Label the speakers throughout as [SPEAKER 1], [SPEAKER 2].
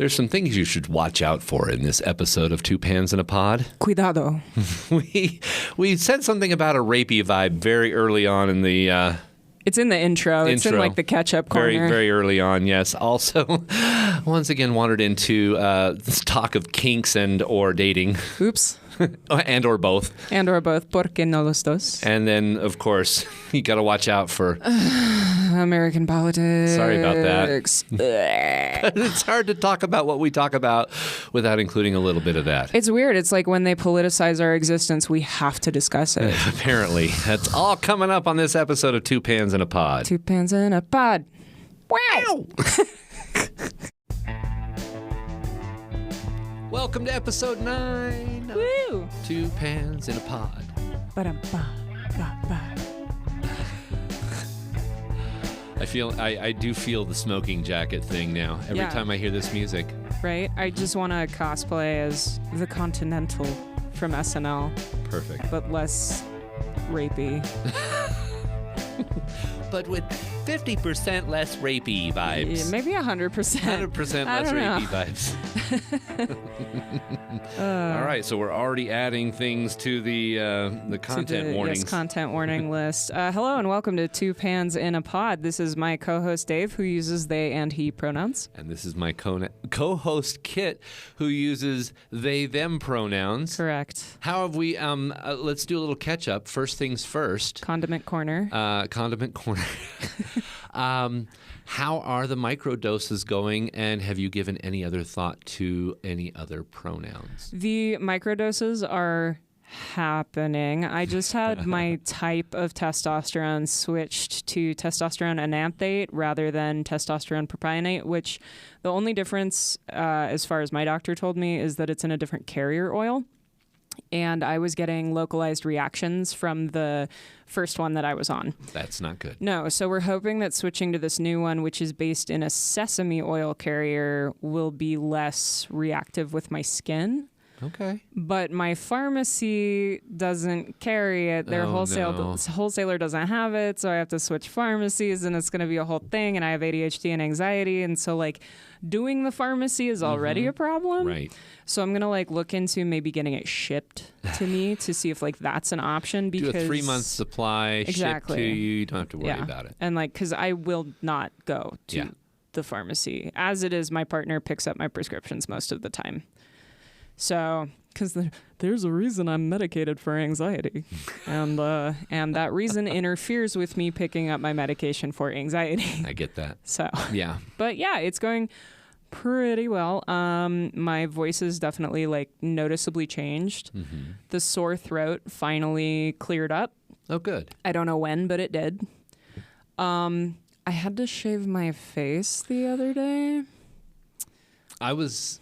[SPEAKER 1] There's some things you should watch out for in this episode of Two Pans in a Pod.
[SPEAKER 2] Cuidado.
[SPEAKER 1] We said something about a rapey vibe very early on in the...
[SPEAKER 2] It's in the intro. It's in like the catch-up corner.
[SPEAKER 1] Very, very early on, yes. Also, once again, wandered into this talk of kinks and or dating.
[SPEAKER 2] Oops.
[SPEAKER 1] And or both.
[SPEAKER 2] And or both. ¿Por qué no los dos?
[SPEAKER 1] And then, of course, you got to watch out for...
[SPEAKER 2] American politics.
[SPEAKER 1] Sorry about that. It's hard to talk about what we talk about without including a little bit of that.
[SPEAKER 2] It's weird. It's like when they politicize our existence, we have to discuss it.
[SPEAKER 1] Apparently. That's all coming up on this episode of Two Pans in a Pod.
[SPEAKER 2] Two Pans in a Pod. Wow!
[SPEAKER 1] Welcome to episode 9.
[SPEAKER 2] Woo!
[SPEAKER 1] Two Pans in a Pod.
[SPEAKER 2] Ba-dum-ba-ba-ba.
[SPEAKER 1] I do feel the smoking jacket thing now. Every time I hear this music.
[SPEAKER 2] Right? I just want to cosplay as the Continental from SNL.
[SPEAKER 1] Perfect.
[SPEAKER 2] But less rapey.
[SPEAKER 1] But with 50% less rapey vibes.
[SPEAKER 2] Yeah, maybe 100%.
[SPEAKER 1] 100% less rapey vibes. All right, so we're already adding things to the content warnings.
[SPEAKER 2] Yes, content warning list. Hello and welcome to Two Pans in a Pod. This is my co-host Dave, who uses they and he pronouns.
[SPEAKER 1] And this is my co-host Kit, who uses they them pronouns.
[SPEAKER 2] Correct.
[SPEAKER 1] How have we? Let's do a little catch up. First things first.
[SPEAKER 2] Condiment corner.
[SPEAKER 1] Condiment corner. How are the microdoses going, and have you given any other thought to any other pronouns?
[SPEAKER 2] The microdoses are happening. I just had my type of testosterone switched to testosterone enanthate rather than testosterone propionate, which the only difference, as far as my doctor told me, is that it's in a different carrier oil. And I was getting localized reactions from the first one that I was on.
[SPEAKER 1] That's not good.
[SPEAKER 2] No, so we're hoping that switching to this new one, which is based in a sesame oil carrier, will be less reactive with my skin.
[SPEAKER 1] Okay.
[SPEAKER 2] But my pharmacy doesn't carry it. Their wholesaler doesn't have it, so I have to switch pharmacies, and it's going to be a whole thing, and I have ADHD and anxiety, and so, like, doing the pharmacy is already a problem.
[SPEAKER 1] Right.
[SPEAKER 2] So I'm going to, like, look into maybe getting it shipped to me to see if, like, that's an option. Because
[SPEAKER 1] do a 3-month supply,
[SPEAKER 2] exactly.
[SPEAKER 1] Shipped to you. You don't have to worry about it.
[SPEAKER 2] And, like, because I will not go to the pharmacy. As it is, my partner picks up my prescriptions most of the time. So, because there's a reason I'm medicated for anxiety, and that reason interferes with me picking up my medication for anxiety.
[SPEAKER 1] I get that.
[SPEAKER 2] So,
[SPEAKER 1] yeah.
[SPEAKER 2] But yeah, it's going pretty well. My voice is definitely like noticeably changed. Mm-hmm. The sore throat finally cleared up.
[SPEAKER 1] Oh, good.
[SPEAKER 2] I don't know when, but it did. I had to shave my face the other day.
[SPEAKER 1] I was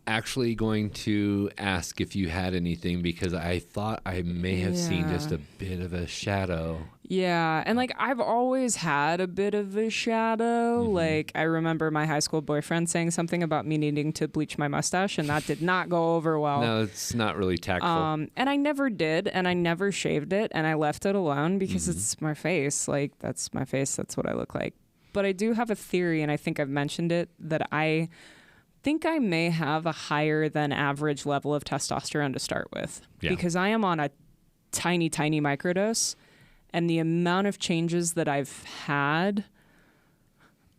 [SPEAKER 1] actually going to ask if you had anything because I thought I may have seen just a bit of a shadow.
[SPEAKER 2] Yeah, and like I've always had a bit of a shadow. Mm-hmm. Like I remember my high school boyfriend saying something about me needing to bleach my mustache, and that did not go over well.
[SPEAKER 1] No, it's not really tactful.
[SPEAKER 2] And I never did, and I never shaved it, and I left it alone because it's my face. Like that's my face. That's what I look like. But I do have a theory, and I think I've mentioned it, that I think I may have a higher than average level of testosterone to start with because I am on a tiny, tiny microdose, and the amount of changes that I've had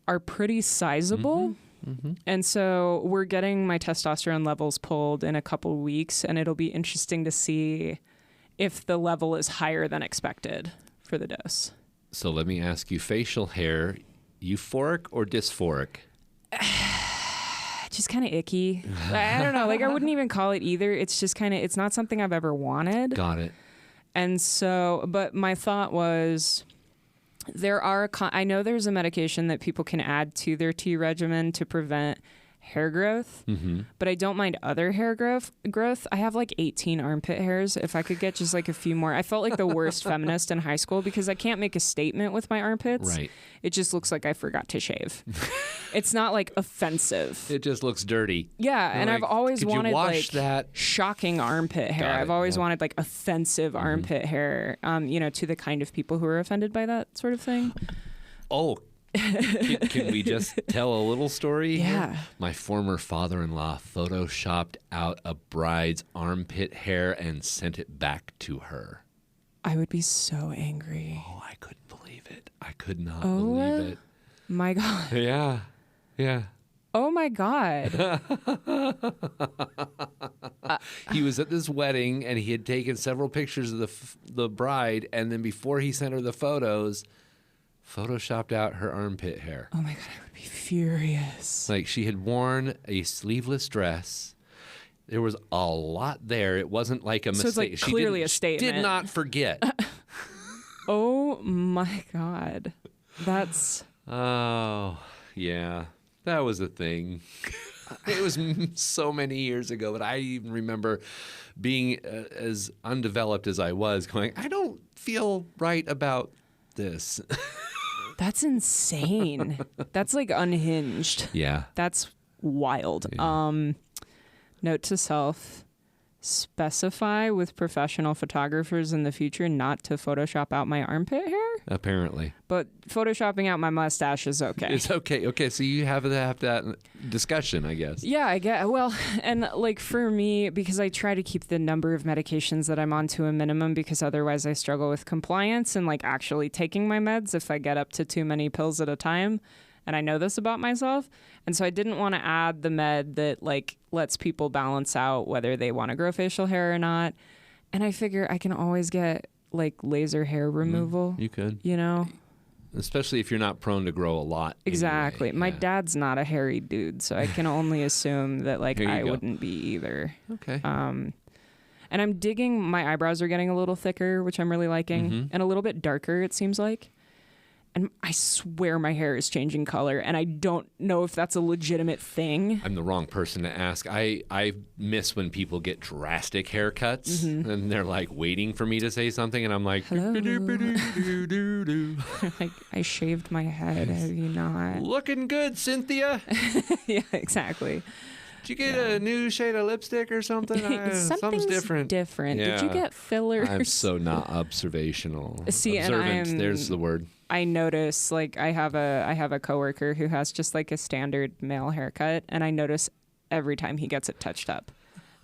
[SPEAKER 2] are pretty sizable. Mm-hmm. Mm-hmm. And so we're getting my testosterone levels pulled in a couple weeks, and it'll be interesting to see if the level is higher than expected for the dose.
[SPEAKER 1] So let me ask you, facial hair, euphoric or dysphoric?
[SPEAKER 2] Just kind of icky. I don't know. Like I wouldn't even call it either. It's just kind of, it's not something I've ever wanted.
[SPEAKER 1] Got it.
[SPEAKER 2] And so, but my thought was I know there's a medication that people can add to their tea regimen to prevent hair growth, but I don't mind other hair growth. I have like 18 armpit hairs. If I could get just like a few more. I felt like the worst feminist in high school because I can't make a statement with my armpits.
[SPEAKER 1] Right.
[SPEAKER 2] It just looks like I forgot to shave. It's not like offensive.
[SPEAKER 1] It just looks dirty.
[SPEAKER 2] Yeah, and
[SPEAKER 1] like,
[SPEAKER 2] I've always wanted like
[SPEAKER 1] that?
[SPEAKER 2] Shocking armpit hair. I've always wanted like offensive armpit hair, to the kind of people who are offended by that sort of thing.
[SPEAKER 1] Oh, Can we just tell a little story
[SPEAKER 2] Yeah.
[SPEAKER 1] here? My former father-in-law photoshopped out a bride's armpit hair and sent it back to her.
[SPEAKER 2] I would be so angry.
[SPEAKER 1] Oh, I couldn't believe it. I could not believe it.
[SPEAKER 2] My God.
[SPEAKER 1] Yeah. Yeah.
[SPEAKER 2] Oh my God.
[SPEAKER 1] He was at this wedding and he had taken several pictures of the bride, and then before he sent her the photos, photoshopped out her armpit hair.
[SPEAKER 2] Oh my God, I would be furious.
[SPEAKER 1] Like, she had worn a sleeveless dress. There was a lot there. It wasn't like a mistake.
[SPEAKER 2] So it's like clearly a statement.
[SPEAKER 1] Did not forget.
[SPEAKER 2] Oh my God. That's...
[SPEAKER 1] Oh, yeah. That was a thing. It was so many years ago, but I even remember being as undeveloped as I was, going, I don't feel right about this.
[SPEAKER 2] That's insane. That's like unhinged.
[SPEAKER 1] Yeah.
[SPEAKER 2] That's wild.
[SPEAKER 1] Yeah.
[SPEAKER 2] Note to self, specify with professional photographers in the future not to Photoshop out my armpit hair.
[SPEAKER 1] Apparently.
[SPEAKER 2] But Photoshopping out my mustache is okay.
[SPEAKER 1] It's okay. Okay, so you have to have that discussion, I guess.
[SPEAKER 2] Yeah, I get. Well, and like for me, because I try to keep the number of medications that I'm on to a minimum, because otherwise I struggle with compliance and like actually taking my meds if I get up to too many pills at a time. And I know this about myself. And so I didn't want to add the med that like lets people balance out whether they want to grow facial hair or not. And I figure I can always get like laser hair removal.
[SPEAKER 1] You could.
[SPEAKER 2] You know?
[SPEAKER 1] Especially if you're not prone to grow a lot.
[SPEAKER 2] Exactly.
[SPEAKER 1] Anyway.
[SPEAKER 2] My
[SPEAKER 1] Yeah.
[SPEAKER 2] dad's not a hairy dude, so I can only assume that like
[SPEAKER 1] There you
[SPEAKER 2] I
[SPEAKER 1] go.
[SPEAKER 2] wouldn't be either.
[SPEAKER 1] Okay.
[SPEAKER 2] And I'm digging, my eyebrows are getting a little thicker, which I'm really liking, and a little bit darker, it seems like. And I swear my hair is changing color, and I don't know if that's a legitimate thing.
[SPEAKER 1] I'm the wrong person to ask. I miss when people get drastic haircuts and they're like waiting for me to say something, and I'm like,
[SPEAKER 2] Hello.
[SPEAKER 1] "Do-do-do-do-do-do-do."
[SPEAKER 2] Like, I shaved my head, have you not?
[SPEAKER 1] Looking good, Cynthia.
[SPEAKER 2] Yeah, exactly.
[SPEAKER 1] Did you get a new shade of lipstick or something? Something's different.
[SPEAKER 2] Did you
[SPEAKER 1] Yeah.
[SPEAKER 2] get fillers?
[SPEAKER 1] I'm so not observational.
[SPEAKER 2] See, and
[SPEAKER 1] Observant, there's the word.
[SPEAKER 2] I notice, like, I have a coworker who has just like a standard male haircut, and I notice every time he gets it touched up.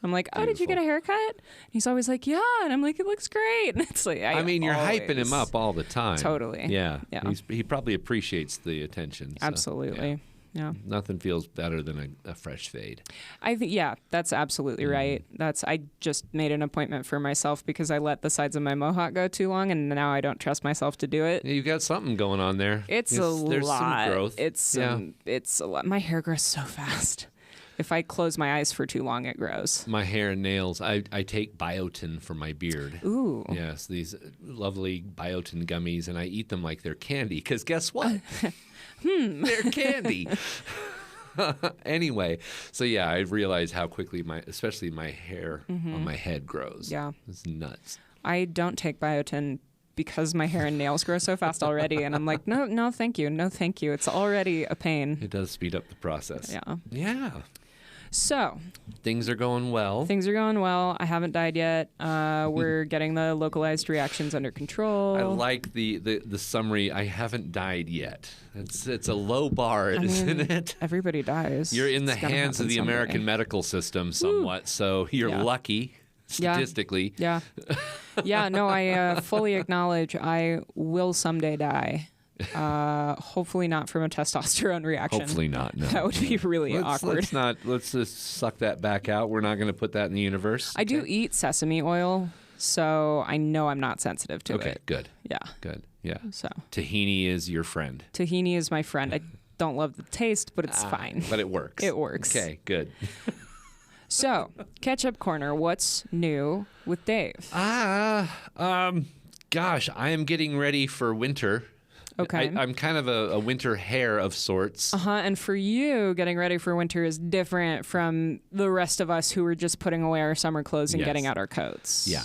[SPEAKER 2] I'm like, oh, did you get a haircut? And he's always like, yeah, and I'm like, it looks great. And it's like,
[SPEAKER 1] I mean, you're hyping him
[SPEAKER 2] always-
[SPEAKER 1] up all the time.
[SPEAKER 2] Totally.
[SPEAKER 1] Yeah.
[SPEAKER 2] Yeah.
[SPEAKER 1] He probably appreciates the attention. So,
[SPEAKER 2] Absolutely. Yeah.
[SPEAKER 1] Nothing feels better than a fresh fade.
[SPEAKER 2] I think, yeah, that's absolutely right. I just made an appointment for myself because I let the sides of my mohawk go too long, and now I don't trust myself to do it.
[SPEAKER 1] Yeah, you've got something going on there.
[SPEAKER 2] It's
[SPEAKER 1] There's
[SPEAKER 2] lot.
[SPEAKER 1] some growth.
[SPEAKER 2] It's a lot. My hair grows so fast. If I close my eyes for too long, it grows.
[SPEAKER 1] My hair and nails. I take biotin for my beard.
[SPEAKER 2] Ooh.
[SPEAKER 1] Yes, these lovely biotin gummies, and I eat them like they're candy. Because guess what? They're candy. Anyway, so yeah, I realize how quickly especially my hair on my head grows.
[SPEAKER 2] Yeah.
[SPEAKER 1] It's nuts.
[SPEAKER 2] I don't take biotin because my hair and nails grow so fast already, and I'm like, no, thank you. No, thank you. It's already a pain.
[SPEAKER 1] It does speed up the process.
[SPEAKER 2] Yeah.
[SPEAKER 1] Yeah.
[SPEAKER 2] So
[SPEAKER 1] Things are going well.
[SPEAKER 2] things are going well. I haven't died yet. We're getting the localized reactions under control.
[SPEAKER 1] I like the summary. I haven't died yet. It's a low bar, isn't it?
[SPEAKER 2] Everybody dies.
[SPEAKER 1] You're in the
[SPEAKER 2] It's gonna
[SPEAKER 1] hands of
[SPEAKER 2] happen
[SPEAKER 1] the
[SPEAKER 2] someday.
[SPEAKER 1] American medical system somewhat, so you're
[SPEAKER 2] Yeah.
[SPEAKER 1] lucky statistically.
[SPEAKER 2] Yeah. Yeah, no, I fully acknowledge I will someday die. Hopefully not from a testosterone reaction.
[SPEAKER 1] Hopefully not. No.
[SPEAKER 2] That would be really awkward.
[SPEAKER 1] Let's just suck that back out. We're not going to put that in the universe.
[SPEAKER 2] I do eat sesame oil, so I know I'm not sensitive to
[SPEAKER 1] Okay,
[SPEAKER 2] it.
[SPEAKER 1] good.
[SPEAKER 2] Yeah.
[SPEAKER 1] Good. Yeah.
[SPEAKER 2] So
[SPEAKER 1] Tahini is your friend.
[SPEAKER 2] tahini is my friend. I don't love the taste, but it's fine.
[SPEAKER 1] But it works.
[SPEAKER 2] It works.
[SPEAKER 1] Okay, good.
[SPEAKER 2] So, Ketchup Corner, what's new with Dave?
[SPEAKER 1] Gosh, I am getting ready for winter.
[SPEAKER 2] Okay.
[SPEAKER 1] I'm kind of a winter hare of sorts.
[SPEAKER 2] And for you, getting ready for winter is different from the rest of us who are just putting away our summer clothes and
[SPEAKER 1] Yes.
[SPEAKER 2] getting out our coats.
[SPEAKER 1] Yeah.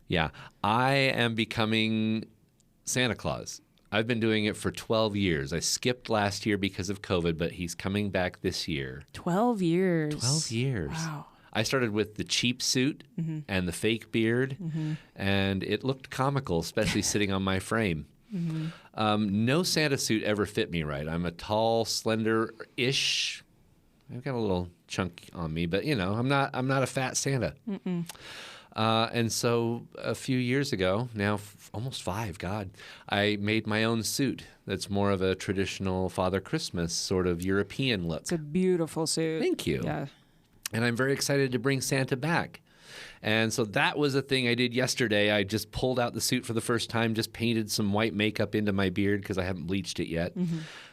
[SPEAKER 1] Yeah. I am becoming Santa Claus. I've been doing it for 12 years. I skipped last year because of COVID, but he's coming back this year.
[SPEAKER 2] 12 years.
[SPEAKER 1] 12 years.
[SPEAKER 2] Wow.
[SPEAKER 1] I started with the cheap suit and the fake beard, and it looked comical, especially sitting on my frame. No Santa suit ever fit me right. I'm a tall, slender-ish. I've got a little chunk on me, but I'm not a fat Santa. And so a few years ago, now almost 5, God, I made my own suit that's more of a traditional Father Christmas sort of European look.
[SPEAKER 2] It's a beautiful suit.
[SPEAKER 1] Thank you.
[SPEAKER 2] Yeah.
[SPEAKER 1] And I'm very excited to bring Santa back. And so that was a thing I did yesterday. I just pulled out the suit for the first time, just painted some white makeup into my beard because I haven't bleached it yet,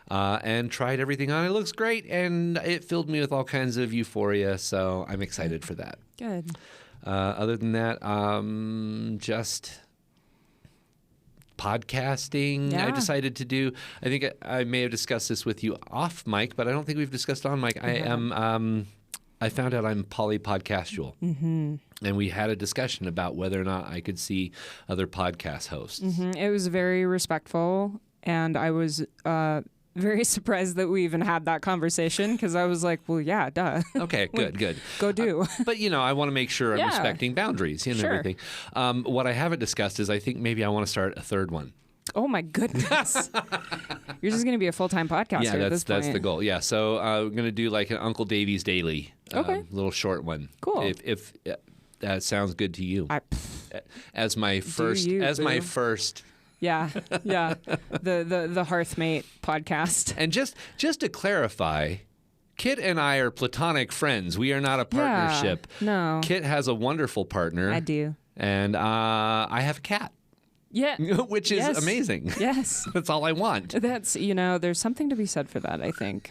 [SPEAKER 1] and tried everything on. It looks great, and it filled me with all kinds of euphoria, so I'm excited for that.
[SPEAKER 2] Good.
[SPEAKER 1] Other than that, just podcasting.
[SPEAKER 2] Yeah.
[SPEAKER 1] I decided to do. I think I may have discussed this with you off mic, but I don't think we've discussed on mic. I found out I'm polypodcastual, and we had a discussion about whether or not I could see other podcast hosts.
[SPEAKER 2] It was very respectful, and I was very surprised that we even had that conversation because I was like, well, yeah, duh.
[SPEAKER 1] Okay, good.
[SPEAKER 2] Go do.
[SPEAKER 1] But, I want to make sure I'm
[SPEAKER 2] Yeah.
[SPEAKER 1] respecting boundaries and
[SPEAKER 2] Sure.
[SPEAKER 1] everything. What I haven't discussed is I think maybe I want to start a third one.
[SPEAKER 2] Oh, my goodness. You're just going to be a full-time podcaster
[SPEAKER 1] Yeah,
[SPEAKER 2] at this point.
[SPEAKER 1] that's the goal. Yeah, so we're going to do like an Uncle Davies Daily,
[SPEAKER 2] Okay.
[SPEAKER 1] little short one.
[SPEAKER 2] Cool.
[SPEAKER 1] If that sounds good to you. As my first,
[SPEAKER 2] boo.
[SPEAKER 1] first.
[SPEAKER 2] Yeah. The Hearthmate podcast.
[SPEAKER 1] And just to clarify, Kit and I are platonic friends. We are not a partnership.
[SPEAKER 2] No.
[SPEAKER 1] Kit has a wonderful partner.
[SPEAKER 2] I do.
[SPEAKER 1] And I have a cat.
[SPEAKER 2] Yeah.
[SPEAKER 1] Which is
[SPEAKER 2] Yes.
[SPEAKER 1] amazing.
[SPEAKER 2] Yes.
[SPEAKER 1] That's all I want.
[SPEAKER 2] That's, there's something to be said for that, I think.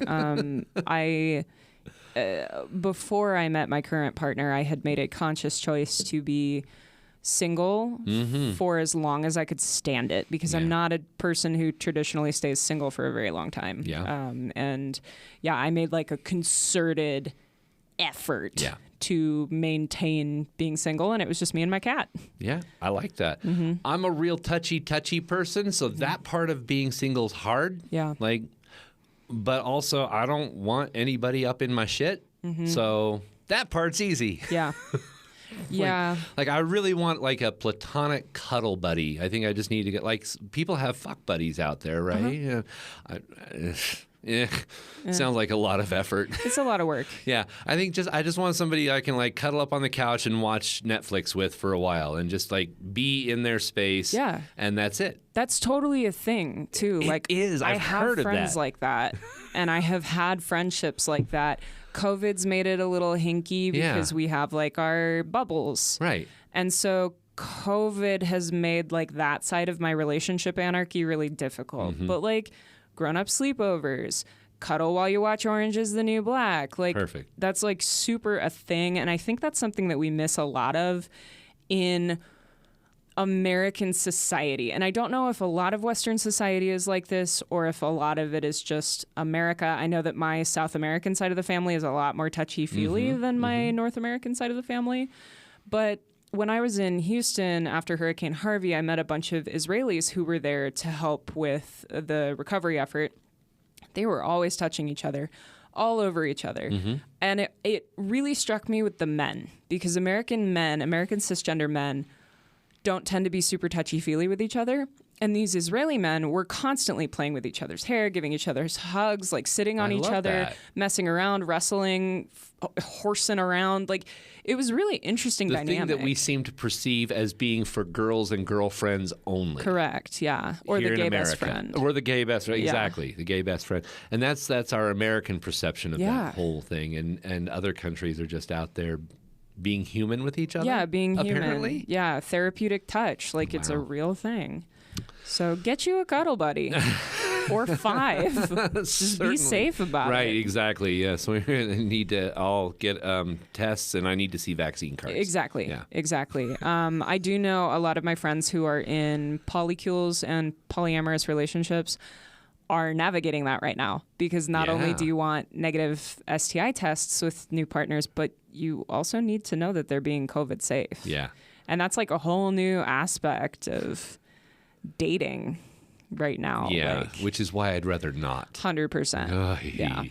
[SPEAKER 2] Before I met my current partner, I had made a conscious choice to be single for as long as I could stand it because I'm not a person who traditionally stays single for a very long time.
[SPEAKER 1] Yeah.
[SPEAKER 2] I made like a concerted effort to maintain being single, and it was just me and my cat.
[SPEAKER 1] Yeah, I like that. I'm a real touchy person, so that part of being single's hard.
[SPEAKER 2] Yeah.
[SPEAKER 1] But also I don't want anybody up in my shit. So that part's easy.
[SPEAKER 2] Yeah. Yeah.
[SPEAKER 1] Like I really want like a platonic cuddle buddy. I think I just need to get people have fuck buddies out there, right? Sounds like a lot of effort.
[SPEAKER 2] It's a lot of work.
[SPEAKER 1] Yeah, I think I just want somebody I can like cuddle up on the couch and watch Netflix with for a while and just like be in their space.
[SPEAKER 2] Yeah.
[SPEAKER 1] And that's it.
[SPEAKER 2] That's totally a thing too.
[SPEAKER 1] It is. I've heard of that.
[SPEAKER 2] I have friends like that, and I have had friendships like that. COVID's made it a little hinky because we have like our bubbles.
[SPEAKER 1] Right.
[SPEAKER 2] And so COVID has made like that side of my relationship anarchy really difficult. But like grown-up sleepovers, cuddle while you watch Orange is the New Black. Like
[SPEAKER 1] Perfect.
[SPEAKER 2] That's like super a thing. And I think that's something that we miss a lot of in American society. And I don't know if a lot of Western society is like this or if a lot of it is just America. I know that my South American side of the family is a lot more touchy-feely than my North American side of the family. But when I was in Houston after Hurricane Harvey, I met a bunch of Israelis who were there to help with the recovery effort. They were always touching each other, all over each other. And it really struck me with the men, because American cisgender men, don't tend to be super touchy-feely with each other. And these Israeli men were constantly playing with each other's hair, giving each other hugs, like sitting on each other, messing around, wrestling, horsing around. Like, it was really interesting dynamic.
[SPEAKER 1] The thing that we seem to perceive as being for girls and girlfriends only.
[SPEAKER 2] Correct, yeah. Or the gay best friend.
[SPEAKER 1] Or the gay best friend,
[SPEAKER 2] Yeah.
[SPEAKER 1] exactly. The gay best friend. And that's our American perception of that whole thing. And other countries are just out there being human with each other.
[SPEAKER 2] Yeah, being human.
[SPEAKER 1] Apparently.
[SPEAKER 2] Yeah, therapeutic touch. Like, it's a real thing. So get you a cuddle buddy. Or 5. Just be safe about it.
[SPEAKER 1] Right, exactly. Yeah, so we're going to need to all get tests, and I need to see vaccine cards.
[SPEAKER 2] Exactly.
[SPEAKER 1] Yeah.
[SPEAKER 2] Exactly. I do know a lot of my friends who are in polycules and polyamorous relationships are navigating that right now, because not only do you want negative STI tests with new partners, but you also need to know that they're being COVID safe.
[SPEAKER 1] Yeah.
[SPEAKER 2] And that's like a whole new aspect of dating right now.
[SPEAKER 1] Yeah,
[SPEAKER 2] like,
[SPEAKER 1] which is why I'd rather not.
[SPEAKER 2] 100%.
[SPEAKER 1] Ugh,
[SPEAKER 2] Yeah.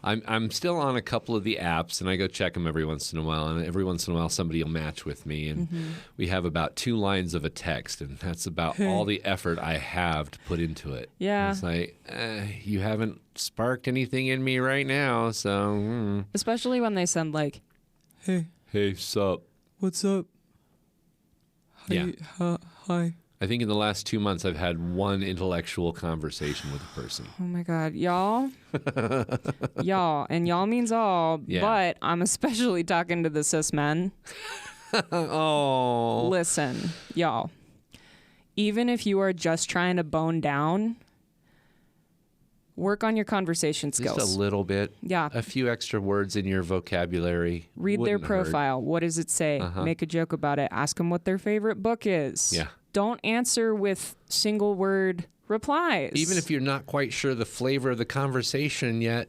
[SPEAKER 1] I'm still on a couple of the apps, and I go check them every once in a while. And every once in a while, somebody will match with me, and we have about 2 lines of a text, and that's about all the effort I have to put into it.
[SPEAKER 2] Yeah.
[SPEAKER 1] And it's like, you haven't sparked anything in me right now, so.
[SPEAKER 2] Especially when they send like,
[SPEAKER 1] Hey, sup?
[SPEAKER 2] what's up?
[SPEAKER 1] Yeah.
[SPEAKER 2] Hi.
[SPEAKER 1] I think in the last 2 months, I've had one intellectual conversation with a person.
[SPEAKER 2] Oh my God, y'all. Y'all, and y'all means all,
[SPEAKER 1] Yeah.
[SPEAKER 2] but I'm especially talking to the cis men.
[SPEAKER 1] Oh.
[SPEAKER 2] Listen, y'all, even if you are just trying to bone down, work on your conversation skills.
[SPEAKER 1] Just a little bit.
[SPEAKER 2] Yeah.
[SPEAKER 1] A few extra words in your vocabulary.
[SPEAKER 2] Read their
[SPEAKER 1] wouldn't hurt.
[SPEAKER 2] profile. What does it say? Make a joke about it. Ask them what their favorite book is.
[SPEAKER 1] Yeah.
[SPEAKER 2] Don't answer with single word replies.
[SPEAKER 1] Even if you're not quite sure the flavor of the conversation yet,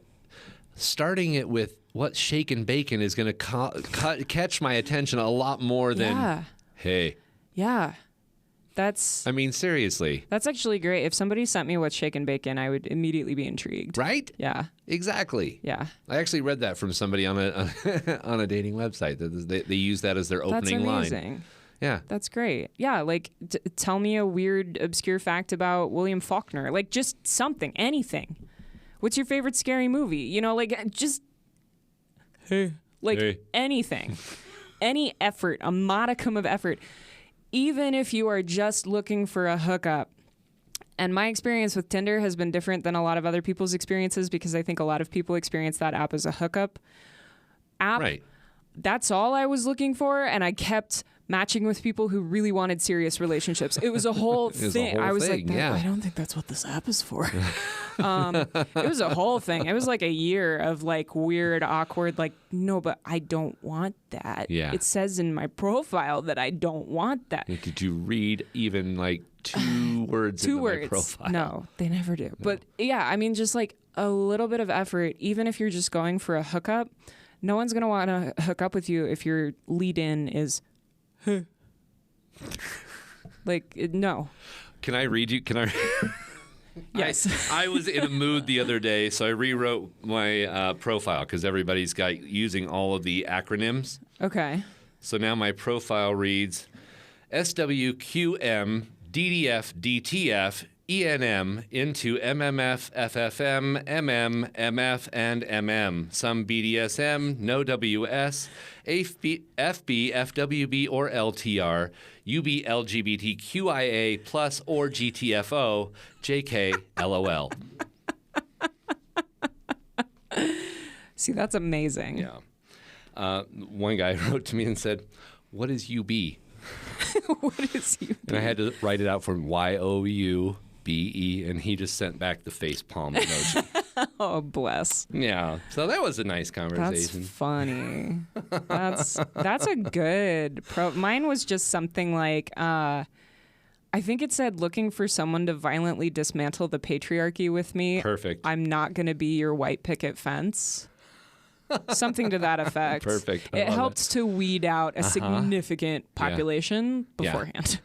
[SPEAKER 1] starting it with what shaken bacon is going to catch my attention a lot more than, hey.
[SPEAKER 2] Yeah. That's
[SPEAKER 1] I mean, seriously.
[SPEAKER 2] That's actually great. If somebody sent me what's shaken bacon, I would immediately be intrigued.
[SPEAKER 1] Right?
[SPEAKER 2] Yeah.
[SPEAKER 1] Exactly.
[SPEAKER 2] Yeah.
[SPEAKER 1] I actually read that from somebody on a on a dating website. They use that as their opening line.
[SPEAKER 2] That's amazing.
[SPEAKER 1] Yeah.
[SPEAKER 2] That's great. Yeah, like tell me a weird, obscure fact about William Faulkner. Like just something, anything. What's your favorite scary movie? You know, like just anything. Any effort, a modicum of effort. Even if you are just looking for a hookup. And my experience with Tinder has been different than a lot of other people's experiences because I think a lot of people experience that app as a hookup app.
[SPEAKER 1] Right.
[SPEAKER 2] That's all I was looking for, and I kept matching with people who really wanted serious relationships. It was a whole thing. I was like, I don't think that's what this app is for. It was a whole thing. It was like a year of like weird, awkward, like, no, but I don't want that.
[SPEAKER 1] Yeah.
[SPEAKER 2] It says in my profile that I don't want that.
[SPEAKER 1] Did you read even like 2 words in my profile?
[SPEAKER 2] No, they never do. No. But yeah, I mean, just like a little bit of effort, even if you're just going for a hookup, no one's going to want to hook up with you if your lead in is, like, no.
[SPEAKER 1] Can I read you? Can I?
[SPEAKER 2] Yes.
[SPEAKER 1] I was in a mood the other day, so I rewrote my profile because everybody's got using all of the acronyms.
[SPEAKER 2] Okay.
[SPEAKER 1] So now my profile reads SWQM DDF DTF ENM into MMF FFM MM MF and MM. Some BDSM, no WS, FB FWB or LTR, UB LGBTQIA plus or GTFO, JK LOL.
[SPEAKER 2] See, that's amazing.
[SPEAKER 1] Yeah. One guy wrote to me and said, "What is UB?"
[SPEAKER 2] What is UB?
[SPEAKER 1] And I had to write it out for YOUBE, and he just sent back the face palm emoji.
[SPEAKER 2] Oh, bless.
[SPEAKER 1] Yeah. So that was a nice conversation.
[SPEAKER 2] That's funny. That's a good Mine was just something like, I think it said looking for someone to violently dismantle the patriarchy with me.
[SPEAKER 1] Perfect.
[SPEAKER 2] I'm not going to be your white picket fence. Something to that effect.
[SPEAKER 1] Perfect.
[SPEAKER 2] It helped to weed out a significant population beforehand.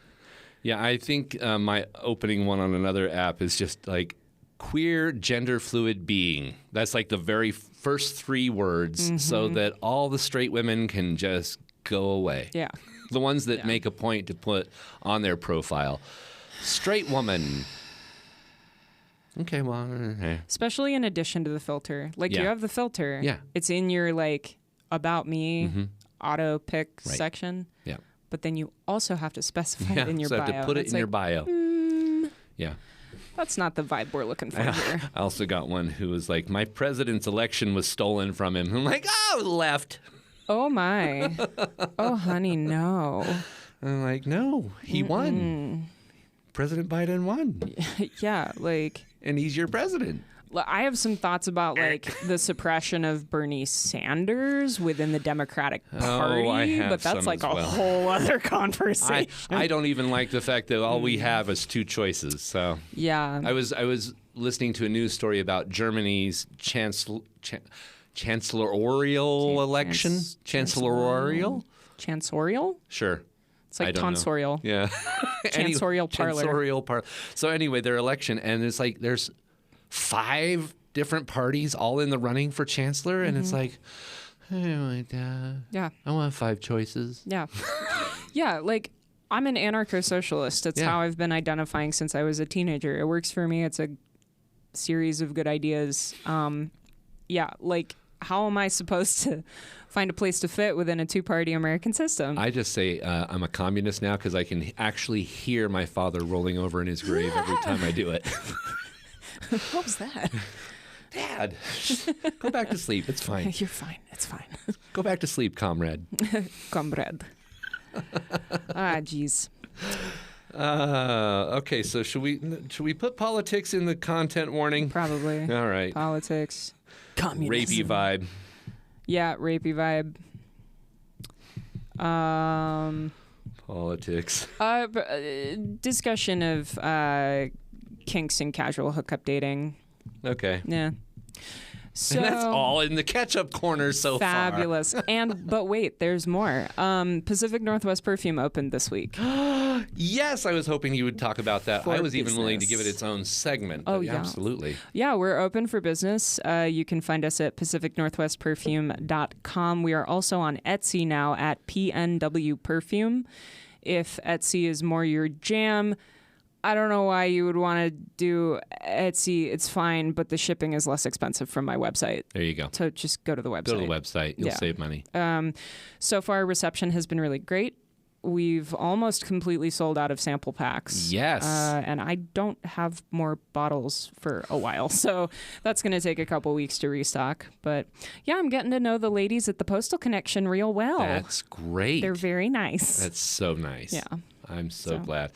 [SPEAKER 1] Yeah, I think my opening one on another app is just like queer gender fluid being. That's like the very first 3 words so that all the straight women can just go away.
[SPEAKER 2] Yeah.
[SPEAKER 1] The ones that make a point to put on their profile. Straight woman. Okay, well.
[SPEAKER 2] Especially in addition to the filter. Like you have the filter.
[SPEAKER 1] Yeah.
[SPEAKER 2] It's in your like about me auto pick section.
[SPEAKER 1] Yeah.
[SPEAKER 2] But then you also have to specify it in your bio.
[SPEAKER 1] So have to put it in your bio. Yeah.
[SPEAKER 2] That's not the vibe we're looking for here.
[SPEAKER 1] I also got one who was like, my president's election was stolen from him. I'm like, oh, left.
[SPEAKER 2] Oh, my. Oh, honey, no.
[SPEAKER 1] I'm like, no, he won. President Biden won.
[SPEAKER 2] Yeah, like.
[SPEAKER 1] And he's your president.
[SPEAKER 2] I have some thoughts about like the suppression of Bernie Sanders within the Democratic Party, but that's like a whole other conversation.
[SPEAKER 1] I don't even like the fact that all we have is 2 choices. So
[SPEAKER 2] yeah,
[SPEAKER 1] I was listening to a news story about Germany's chancellorial election. Chancellorial? Sure.
[SPEAKER 2] It's like tonsorial.
[SPEAKER 1] Yeah.
[SPEAKER 2] Chancellorial parlor.
[SPEAKER 1] So anyway, their election, and it's like there's 5 different parties all in the running for chancellor, and it's like, I want 5 choices.
[SPEAKER 2] Yeah. Yeah, like, I'm an anarcho-socialist. It's how I've been identifying since I was a teenager. It works for me. It's a series of good ideas. Like, how am I supposed to find a place to fit within a 2-party American system?
[SPEAKER 1] I just say I'm a communist now because I can actually hear my father rolling over in his grave every time I do it.
[SPEAKER 2] What was that?
[SPEAKER 1] Dad, go back to sleep. It's fine.
[SPEAKER 2] You're fine. It's fine.
[SPEAKER 1] Go back to sleep, comrade.
[SPEAKER 2] Comrade. Jeez.
[SPEAKER 1] Okay, so should we put politics in the content warning?
[SPEAKER 2] Probably.
[SPEAKER 1] All right.
[SPEAKER 2] Politics. Communism.
[SPEAKER 1] Rapey vibe.
[SPEAKER 2] Yeah, rapey vibe.
[SPEAKER 1] Politics.
[SPEAKER 2] Discussion of kinks and casual hookup dating.
[SPEAKER 1] Okay.
[SPEAKER 2] Yeah. So
[SPEAKER 1] And that's all in the catch-up corner so
[SPEAKER 2] fabulous. But wait, there's more. Pacific Northwest Perfume opened this week.
[SPEAKER 1] Yes, I was hoping you would talk about that.
[SPEAKER 2] For
[SPEAKER 1] I was even willing to
[SPEAKER 2] business.
[SPEAKER 1] give it its own segment.
[SPEAKER 2] Oh,
[SPEAKER 1] but
[SPEAKER 2] yeah.
[SPEAKER 1] Absolutely.
[SPEAKER 2] Yeah, we're open for business. You can find us at pacificnorthwestperfume.com. We are also on Etsy now at PNW Perfume. If Etsy is more your jam, I don't know why you would want to do Etsy. It's fine, but the shipping is less expensive from my website.
[SPEAKER 1] There you go.
[SPEAKER 2] So just go to the website.
[SPEAKER 1] Go to the website. You'll save money.
[SPEAKER 2] So far, reception has been really great. We've almost completely sold out of sample packs.
[SPEAKER 1] Yes.
[SPEAKER 2] And I don't have more bottles for a while. So that's going to take a couple weeks to restock. But yeah, I'm getting to know the ladies at the Postal Connection real well.
[SPEAKER 1] That's great.
[SPEAKER 2] They're very nice.
[SPEAKER 1] That's so nice.
[SPEAKER 2] Yeah.
[SPEAKER 1] I'm so glad.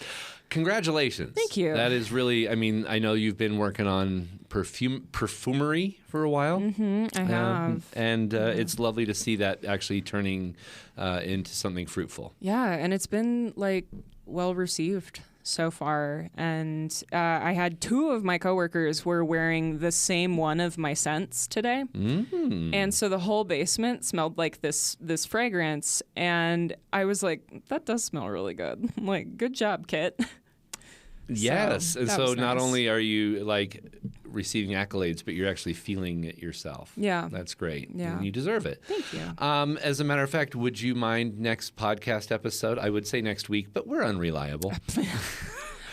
[SPEAKER 1] Congratulations.
[SPEAKER 2] Thank you.
[SPEAKER 1] That is really, I mean, I know you've been working on perfumery for a while.
[SPEAKER 2] Mm-hmm, I have.
[SPEAKER 1] And it's lovely to see that actually turning into something fruitful.
[SPEAKER 2] Yeah, and it's been like well received so far. And I had 2 of my coworkers were wearing the same one of my scents today.
[SPEAKER 1] Mm.
[SPEAKER 2] And so the whole basement smelled like this fragrance. And I was like, that does smell really good. I'm like, good job, Kit.
[SPEAKER 1] Yes. And
[SPEAKER 2] that
[SPEAKER 1] so
[SPEAKER 2] was
[SPEAKER 1] not
[SPEAKER 2] nice.
[SPEAKER 1] only are you like receiving accolades, but you're actually feeling it yourself.
[SPEAKER 2] Yeah.
[SPEAKER 1] That's great.
[SPEAKER 2] Yeah.
[SPEAKER 1] And you deserve it.
[SPEAKER 2] Thank you.
[SPEAKER 1] As a matter of fact, would you mind next podcast episode? I would say next week, but we're unreliable.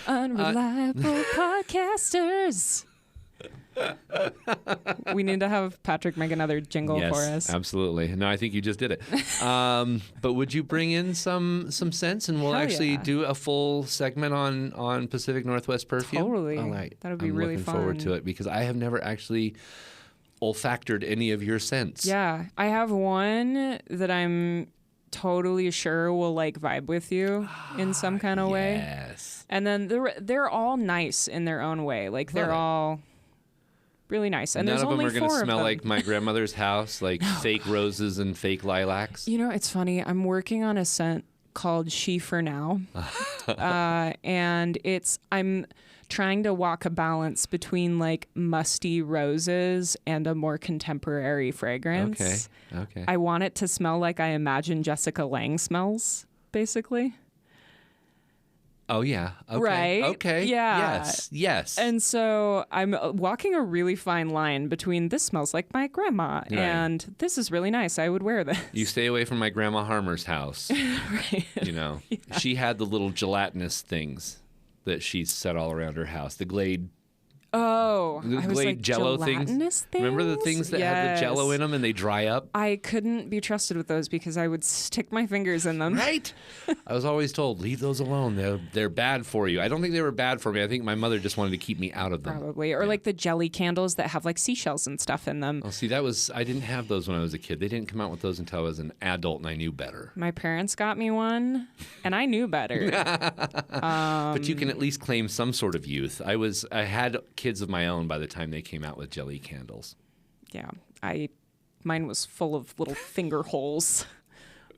[SPEAKER 2] Unreliable podcasters. We need to have Patrick make another jingle
[SPEAKER 1] Yes,
[SPEAKER 2] for us.
[SPEAKER 1] absolutely. No, I think you just did it. But would you bring in some sense, and we'll
[SPEAKER 2] Hell
[SPEAKER 1] actually
[SPEAKER 2] yeah.
[SPEAKER 1] do a full segment on Pacific Northwest Perfume?
[SPEAKER 2] Totally.
[SPEAKER 1] All right.
[SPEAKER 2] That would be
[SPEAKER 1] I'm
[SPEAKER 2] really
[SPEAKER 1] looking forward
[SPEAKER 2] fun.
[SPEAKER 1] to it because I have never actually olfactored any of your scents.
[SPEAKER 2] Yeah, I have one that I'm totally sure will like vibe with you in some kind of way.
[SPEAKER 1] Yes.
[SPEAKER 2] And then they're all nice in their own way. Like they're
[SPEAKER 1] Love it.
[SPEAKER 2] all really nice. And
[SPEAKER 1] None
[SPEAKER 2] there's
[SPEAKER 1] of them
[SPEAKER 2] only
[SPEAKER 1] are going
[SPEAKER 2] 4
[SPEAKER 1] to
[SPEAKER 2] of
[SPEAKER 1] smell
[SPEAKER 2] them.
[SPEAKER 1] like my grandmother's house, like fake roses and fake lilacs.
[SPEAKER 2] You know, it's funny. I'm working on a scent called She for Now. And I'm trying to walk a balance between like musty roses and a more contemporary fragrance.
[SPEAKER 1] Okay.
[SPEAKER 2] I want it to smell like I imagine Jessica Lange smells, basically.
[SPEAKER 1] Oh, yeah. Okay.
[SPEAKER 2] Right?
[SPEAKER 1] Okay.
[SPEAKER 2] Yeah.
[SPEAKER 1] Yes.
[SPEAKER 2] And so I'm walking a really fine line between this smells like my grandma and this is really nice. I would wear this.
[SPEAKER 1] You stay away from my grandma Harmer's house.
[SPEAKER 2] Right.
[SPEAKER 1] You know, she had the little gelatinous things that she set all around her house. The Glade
[SPEAKER 2] Oh,
[SPEAKER 1] The
[SPEAKER 2] I was
[SPEAKER 1] Glade
[SPEAKER 2] like,
[SPEAKER 1] Jello
[SPEAKER 2] gelatinous things.
[SPEAKER 1] Remember the things that had the Jello in them and they dry up?
[SPEAKER 2] I couldn't be trusted with those because I would stick my fingers in them.
[SPEAKER 1] Right? I was always told, leave those alone. They're bad for you. I don't think they were bad for me. I think my mother just wanted to keep me out of them.
[SPEAKER 2] Probably. Or like the jelly candles that have like seashells and stuff in them.
[SPEAKER 1] Oh, see, I didn't have those when I was a kid. They didn't come out with those until I was an adult and I knew better.
[SPEAKER 2] My parents got me one and I knew better.
[SPEAKER 1] But you can at least claim some sort of youth. I had kids of my own by the time they came out with jelly candles.
[SPEAKER 2] Yeah. Mine was full of little finger holes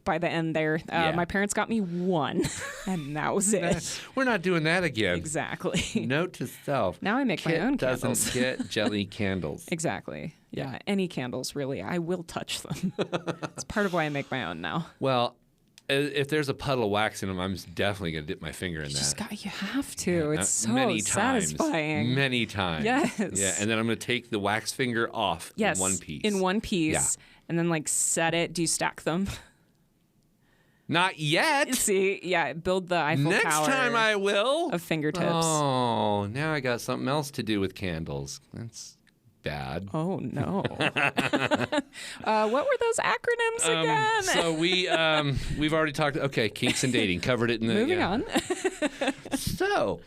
[SPEAKER 2] by the end there.
[SPEAKER 1] Yeah.
[SPEAKER 2] My parents got me one and that was it.
[SPEAKER 1] We're not doing that again.
[SPEAKER 2] Exactly.
[SPEAKER 1] Note to self.
[SPEAKER 2] Now I make my own
[SPEAKER 1] doesn't
[SPEAKER 2] candles.
[SPEAKER 1] get jelly candles.
[SPEAKER 2] Exactly. Yeah. Any candles, really. I will touch them. It's part of why I make my own now.
[SPEAKER 1] Well, if there's a puddle of wax in them, I'm definitely going to dip my finger in that.
[SPEAKER 2] You have to. It's so
[SPEAKER 1] many
[SPEAKER 2] satisfying.
[SPEAKER 1] Times, many times.
[SPEAKER 2] Yes.
[SPEAKER 1] Yeah, and then I'm going to take the wax finger off in one piece.
[SPEAKER 2] In one piece. Yeah. And then like set it. Do you stack them?
[SPEAKER 1] Not yet.
[SPEAKER 2] See, yeah, build the Eiffel Tower.
[SPEAKER 1] Next time I will.
[SPEAKER 2] Of fingertips.
[SPEAKER 1] Oh, now I got something else to do with candles. That's bad.
[SPEAKER 2] Oh, no. What were those acronyms again?
[SPEAKER 1] So we've already talked. Okay, kinks and dating. Covered it in the.
[SPEAKER 2] Moving on.
[SPEAKER 1] So,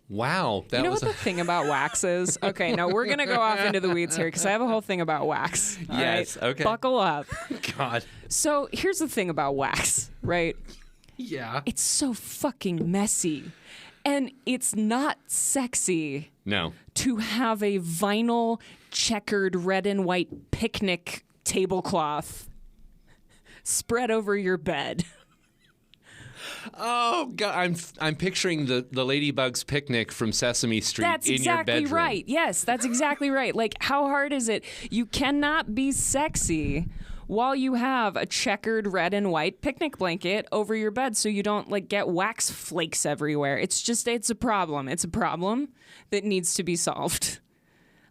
[SPEAKER 1] wow.
[SPEAKER 2] You know what the thing about wax is? Okay, now we're going to go off into the weeds here because I have a whole thing about wax.
[SPEAKER 1] Yes,
[SPEAKER 2] right?
[SPEAKER 1] okay.
[SPEAKER 2] Buckle up.
[SPEAKER 1] God.
[SPEAKER 2] So here's the thing about wax, right?
[SPEAKER 1] Yeah.
[SPEAKER 2] It's so fucking messy. And it's not sexy.
[SPEAKER 1] No.
[SPEAKER 2] To have a vinyl checkered red and white picnic tablecloth spread over your bed.
[SPEAKER 1] Oh God, I'm picturing the Ladybug's Picnic from Sesame Street
[SPEAKER 2] That's
[SPEAKER 1] in your bedroom.
[SPEAKER 2] That's exactly right. Yes, that's exactly right. Like, how hard is it? You cannot be sexy while you have a checkered red and white picnic blanket over your bed so you don't like get wax flakes everywhere. It's a problem. It's a problem that needs to be solved.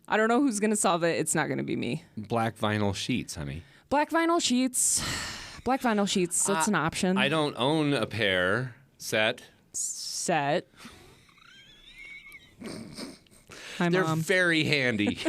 [SPEAKER 2] I don't know who's going to solve it. It's not going to be me.
[SPEAKER 1] Black vinyl sheets, honey.
[SPEAKER 2] Black vinyl sheets. Black vinyl sheets. That's an option.
[SPEAKER 1] I don't own a pair. Set.
[SPEAKER 2] Hi,
[SPEAKER 1] They're
[SPEAKER 2] Mom.
[SPEAKER 1] very handy.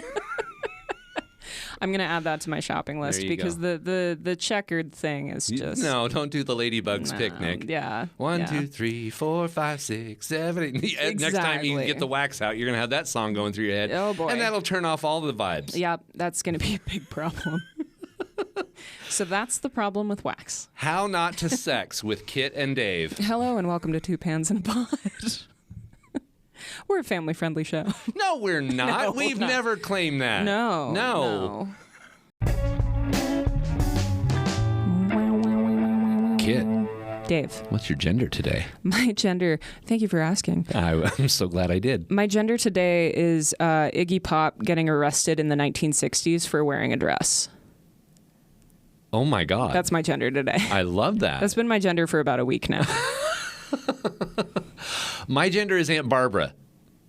[SPEAKER 2] I'm going to add that to my shopping list because the checkered thing is just...
[SPEAKER 1] No, don't do the Ladybug's Picnic.
[SPEAKER 2] Yeah.
[SPEAKER 1] 1, 2, 3, 4, 5, 6, 7, 8.
[SPEAKER 2] Exactly.
[SPEAKER 1] Next time you get the wax out, you're going to have that song going through your head.
[SPEAKER 2] Oh, boy.
[SPEAKER 1] And that'll turn off all the vibes.
[SPEAKER 2] Yep, that's going to be a big problem. So that's the problem with wax.
[SPEAKER 1] How not to sex with Kit and Dave.
[SPEAKER 2] Hello and welcome to Two Pans in a Pod. We're a family-friendly show.
[SPEAKER 1] No, we're not.
[SPEAKER 2] No,
[SPEAKER 1] We've
[SPEAKER 2] not.
[SPEAKER 1] never claimed that.
[SPEAKER 2] No.
[SPEAKER 1] Kit,
[SPEAKER 2] Dave.
[SPEAKER 1] what's your gender today?
[SPEAKER 2] My gender, thank you for asking.
[SPEAKER 1] I'm so glad I did.
[SPEAKER 2] My gender today is Iggy Pop getting arrested in the 1960s for wearing a dress.
[SPEAKER 1] Oh, my God.
[SPEAKER 2] That's my gender today.
[SPEAKER 1] I love that.
[SPEAKER 2] That's been my gender for about a week now.
[SPEAKER 1] My gender is Aunt Barbara.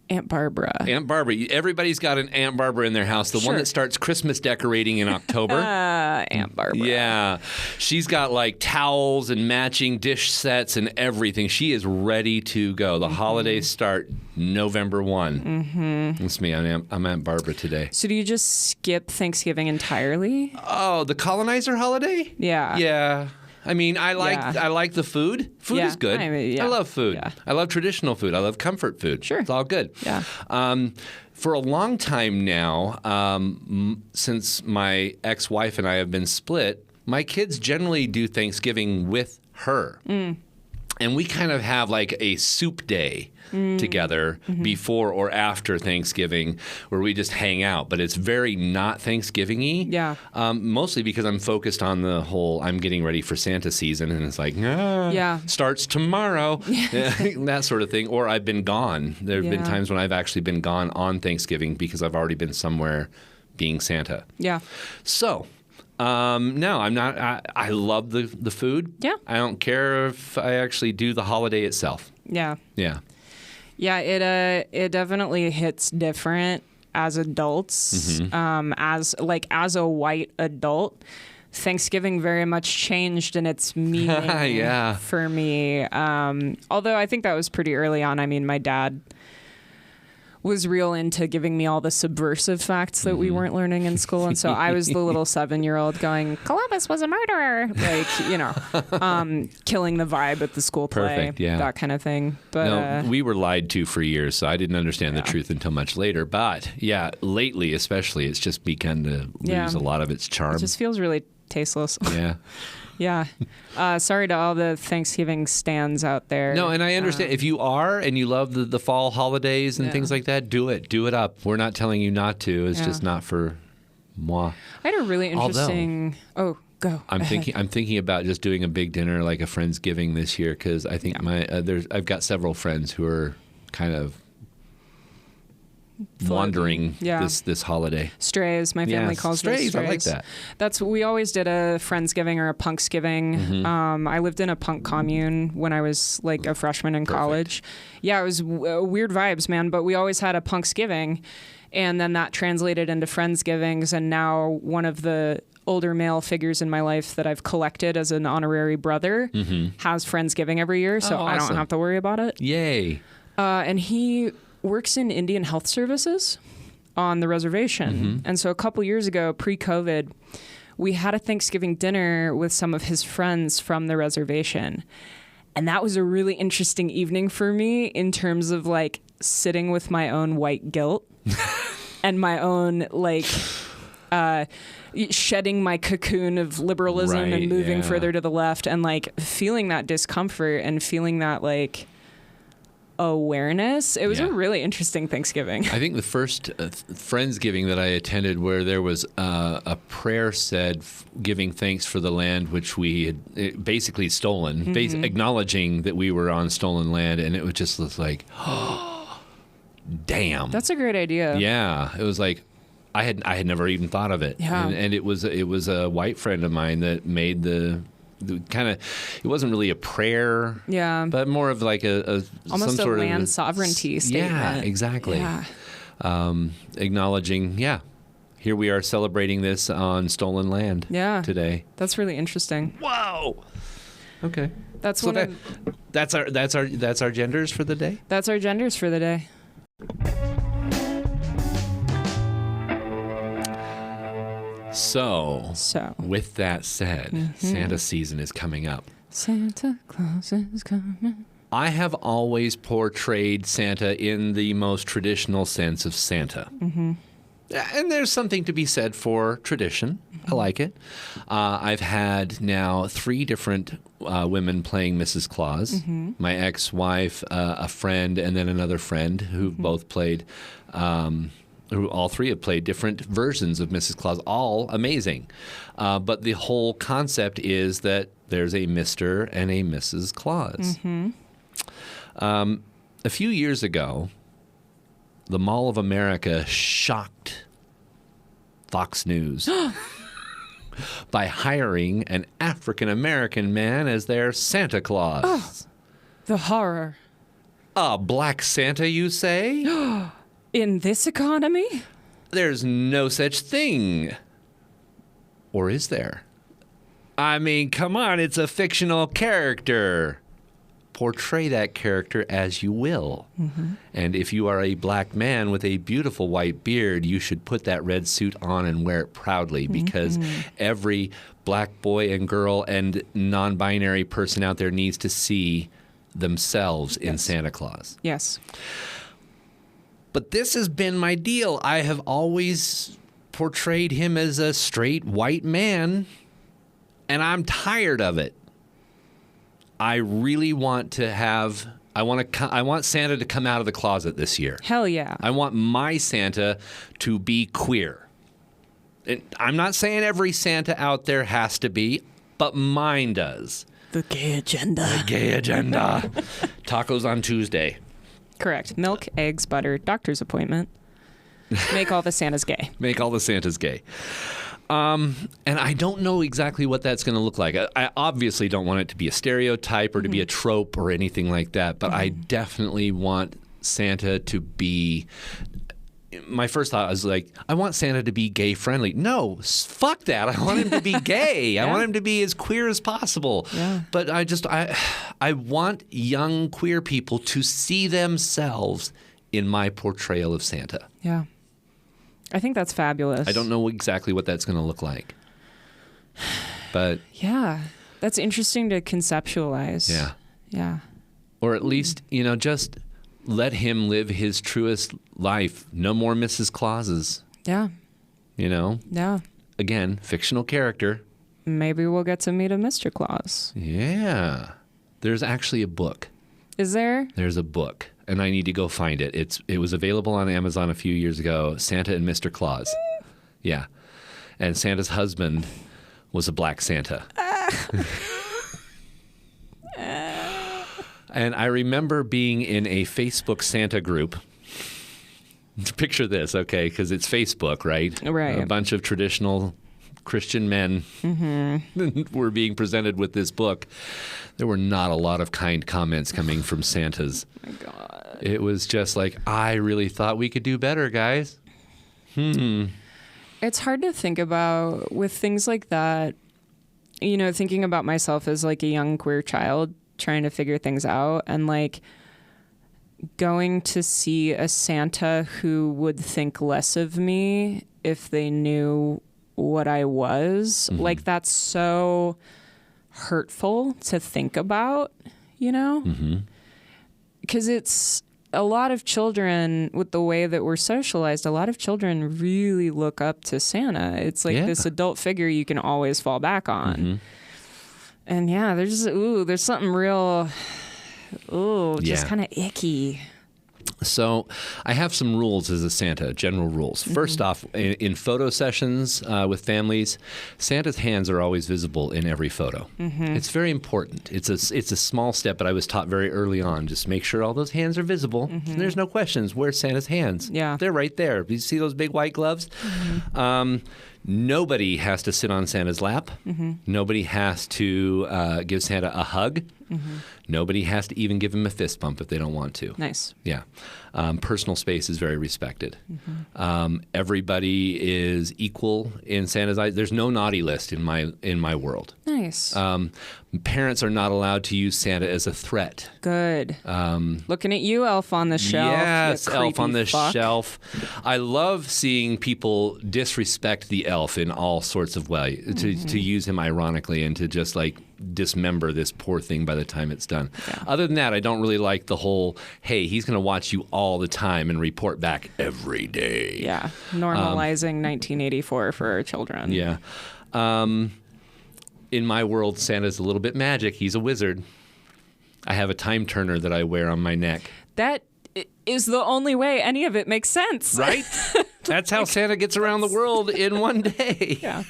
[SPEAKER 2] Aunt Barbara.
[SPEAKER 1] Aunt Barbara. Everybody's got an Aunt Barbara in their house. The one that starts Christmas decorating in October.
[SPEAKER 2] Aunt Barbara.
[SPEAKER 1] Yeah. She's got like towels and matching dish sets and everything. She is ready to go. The holidays start November 1. Mm-hmm. That's me. I'm Aunt Barbara today.
[SPEAKER 2] So do you just skip Thanksgiving entirely?
[SPEAKER 1] Oh, the colonizer holiday?
[SPEAKER 2] Yeah.
[SPEAKER 1] Yeah. I mean, I like the food. Food is good. I love food. Yeah. I love traditional food. I love comfort food.
[SPEAKER 2] Sure.
[SPEAKER 1] It's all good.
[SPEAKER 2] Yeah.
[SPEAKER 1] For a long time now, since my ex-wife and I have been split, my kids generally do Thanksgiving with her. Mm. And we kind of have like a soup day together before or after Thanksgiving where we just hang out. But it's very not Thanksgiving-y.
[SPEAKER 2] Yeah.
[SPEAKER 1] Mostly because I'm focused on the whole I'm getting ready for Santa season. And it's like, starts tomorrow. That sort of thing. Or I've been gone. There have been times when I've actually been gone on Thanksgiving because I've already been somewhere being Santa.
[SPEAKER 2] Yeah.
[SPEAKER 1] So... no, I'm not. I love the food.
[SPEAKER 2] Yeah.
[SPEAKER 1] I don't care if I actually do the holiday itself.
[SPEAKER 2] Yeah.
[SPEAKER 1] Yeah.
[SPEAKER 2] Yeah, it definitely hits different as adults.
[SPEAKER 1] Mm-hmm.
[SPEAKER 2] As a white adult, Thanksgiving very much changed in its meaning for me. Although I think that was pretty early on. I mean, my dad was real into giving me all the subversive facts that we weren't learning in school. And so I was the little 7-year-old going, Columbus was a murderer. Like, killing the vibe at the school play.
[SPEAKER 1] Perfect, yeah.
[SPEAKER 2] That kind of thing. But
[SPEAKER 1] no, we were lied to for years, so I didn't understand the truth until much later. But, lately especially, it's just begun to lose a lot of its charm.
[SPEAKER 2] It just feels really tasteless.
[SPEAKER 1] Yeah.
[SPEAKER 2] Yeah. Sorry to all the Thanksgiving stands out there.
[SPEAKER 1] No, and I understand. If you are and you love the fall holidays and things like that, do it. Do it up. We're not telling you not to. It's just not for moi.
[SPEAKER 2] I had a really interesting... Go.
[SPEAKER 1] I'm thinking about just doing a big dinner like a Friendsgiving this year because I think I've got several friends who are kind of wandering
[SPEAKER 2] Yeah.
[SPEAKER 1] this holiday.
[SPEAKER 2] Strays, my family calls them strays.
[SPEAKER 1] I like that.
[SPEAKER 2] We always did a Friendsgiving or a Punksgiving.
[SPEAKER 1] Mm-hmm.
[SPEAKER 2] I lived in a punk commune when I was like a freshman in college. Yeah, it was weird vibes, man. But we always had a Punksgiving, and then that translated into Friendsgivings, and now one of the older male figures in my life that I've collected as an honorary brother has Friendsgiving every year, so I don't have to worry about it.
[SPEAKER 1] Yay.
[SPEAKER 2] And he works in Indian Health Services on the reservation. And so a couple years ago, pre-COVID, we had a Thanksgiving dinner with some of his friends from the reservation. And that was a really interesting evening for me in terms of like sitting with my own white guilt and my own like shedding my cocoon of liberalism and moving further to the left, and like feeling that discomfort and feeling that like awareness. It was a really interesting Thanksgiving.
[SPEAKER 1] I think the first Friendsgiving that I attended, where there was a prayer said giving thanks for the land which we had basically stolen, acknowledging that we were on stolen land, and it was just like, oh, damn.
[SPEAKER 2] That's a great idea.
[SPEAKER 1] Yeah, it was like I had never even thought of it.
[SPEAKER 2] Yeah.
[SPEAKER 1] And it was a white friend of mine that made the kind of, it wasn't really a prayer, but more of like a
[SPEAKER 2] almost
[SPEAKER 1] some
[SPEAKER 2] a
[SPEAKER 1] sort
[SPEAKER 2] land
[SPEAKER 1] of
[SPEAKER 2] sovereignty statement.
[SPEAKER 1] Yeah, exactly.
[SPEAKER 2] Yeah.
[SPEAKER 1] Acknowledging, here we are celebrating this on stolen land today.
[SPEAKER 2] That's really interesting.
[SPEAKER 1] Whoa. Okay.
[SPEAKER 2] That's
[SPEAKER 1] that's our genders for the day.
[SPEAKER 2] That's our genders for the day.
[SPEAKER 1] So, with that said, Santa season is coming up.
[SPEAKER 2] Santa Claus is coming.
[SPEAKER 1] I have always portrayed Santa in the most traditional sense of Santa. And there's something to be said for tradition. I like it. I've had now 3 different women playing Mrs. Claus. My ex-wife, a friend, and then another friend who both played... who all 3 have played different versions of Mrs. Claus, all amazing. But the whole concept is that there's a Mr. and a Mrs. Claus. A few years ago, the Mall of America shocked Fox News by hiring an African-American man as their Santa Claus.
[SPEAKER 2] Oh, the horror.
[SPEAKER 1] A black Santa, you say?
[SPEAKER 2] In this economy?
[SPEAKER 1] There's no such thing. Or is there? I mean, come on, it's a fictional character. Portray that character as you will. And if you are a black man with a beautiful white beard, you should put that red suit on and wear it proudly, because every black boy and girl and non-binary person out there needs to see themselves in Santa Claus.
[SPEAKER 2] Yes.
[SPEAKER 1] But this has been my deal. I have always portrayed him as a straight white man, and I'm tired of it. I really want to have... I want Santa to come out of the closet this year.
[SPEAKER 2] Hell yeah.
[SPEAKER 1] I want my Santa to be queer. And I'm not saying every Santa out there has to be, but mine does.
[SPEAKER 2] The gay agenda.
[SPEAKER 1] The gay agenda. Tacos on Tuesday.
[SPEAKER 2] Correct. Milk, eggs, butter, doctor's appointment. Make all the Santas gay.
[SPEAKER 1] Make all the Santas gay. And I don't know exactly what that's going to look like. I obviously don't want it to be a stereotype or to be a trope or anything like that, but I definitely want Santa to be... My first thought was like, I want Santa to be gay friendly. No, fuck that. I want him to be gay. I want him to be as queer as possible.
[SPEAKER 2] Yeah.
[SPEAKER 1] But I want young queer people to see themselves in my portrayal of Santa.
[SPEAKER 2] Yeah. I think that's fabulous.
[SPEAKER 1] I don't know exactly what that's going to look like. But
[SPEAKER 2] yeah, that's interesting to conceptualize.
[SPEAKER 1] Yeah.
[SPEAKER 2] Yeah.
[SPEAKER 1] Or at least, just let him live his truest life. No more Mrs. Clauses.
[SPEAKER 2] Yeah.
[SPEAKER 1] Yeah. Again, fictional character.
[SPEAKER 2] Maybe we'll get to meet a Mr. Claus.
[SPEAKER 1] Yeah. There's actually a book.
[SPEAKER 2] Is there?
[SPEAKER 1] There's a book, and I need to go find it. It was available on Amazon a few years ago, Santa and Mr. Claus. Yeah. And Santa's husband was a black Santa. And I remember being in a Facebook Santa group picture this, okay, because it's Facebook, right?
[SPEAKER 2] Right.
[SPEAKER 1] A bunch of traditional Christian men were being presented with this book. There were not a lot of kind comments coming from Santas.
[SPEAKER 2] Oh my God.
[SPEAKER 1] It was just like, I really thought we could do better, guys.
[SPEAKER 2] It's hard to think about with things like that, you know, thinking about myself as like a young queer child trying to figure things out, and like going to see a Santa who would think less of me if they knew what I was. Like, that's so hurtful to think about, you know? Because it's a lot of children, with the way that we're socialized, a lot of children really look up to Santa. It's like this adult figure you can always fall back on. And yeah, there's something real, just kind of icky.
[SPEAKER 1] So I have some rules as a Santa, general rules. First off, in photo sessions with families, Santa's hands are always visible in every photo. It's very important. It's a small step, but I was taught very early on, just make sure all those hands are visible. And there's no questions. Where's Santa's hands?
[SPEAKER 2] Yeah.
[SPEAKER 1] They're right there. You see those big white gloves? Nobody has to sit on Santa's lap. Nobody has to give Santa a hug. Nobody has to even give him a fist bump if they don't want to.
[SPEAKER 2] Nice.
[SPEAKER 1] Yeah. Personal space is very respected. Everybody is equal in Santa's eyes. There's no naughty list in my world.
[SPEAKER 2] Nice.
[SPEAKER 1] Parents are not allowed to use Santa as a threat.
[SPEAKER 2] Good. Looking at you, elf on the shelf.
[SPEAKER 1] Yes,
[SPEAKER 2] you
[SPEAKER 1] elf on the
[SPEAKER 2] fuck.
[SPEAKER 1] shelf. I love seeing people disrespect the elf in all sorts of ways, to use him ironically and to just like dismember this poor thing by the time it's done.
[SPEAKER 2] Yeah.
[SPEAKER 1] Other than that, I don't really like the whole, hey, he's going to watch you all the time and report back every day.
[SPEAKER 2] Yeah. Normalizing 1984 for our children.
[SPEAKER 1] Yeah. In my world, Santa's a little bit magic. He's a wizard. I have a time turner that I wear on my neck.
[SPEAKER 2] That is the only way any of it makes sense.
[SPEAKER 1] Right? That's how Santa gets around the world in one day.
[SPEAKER 2] Yeah.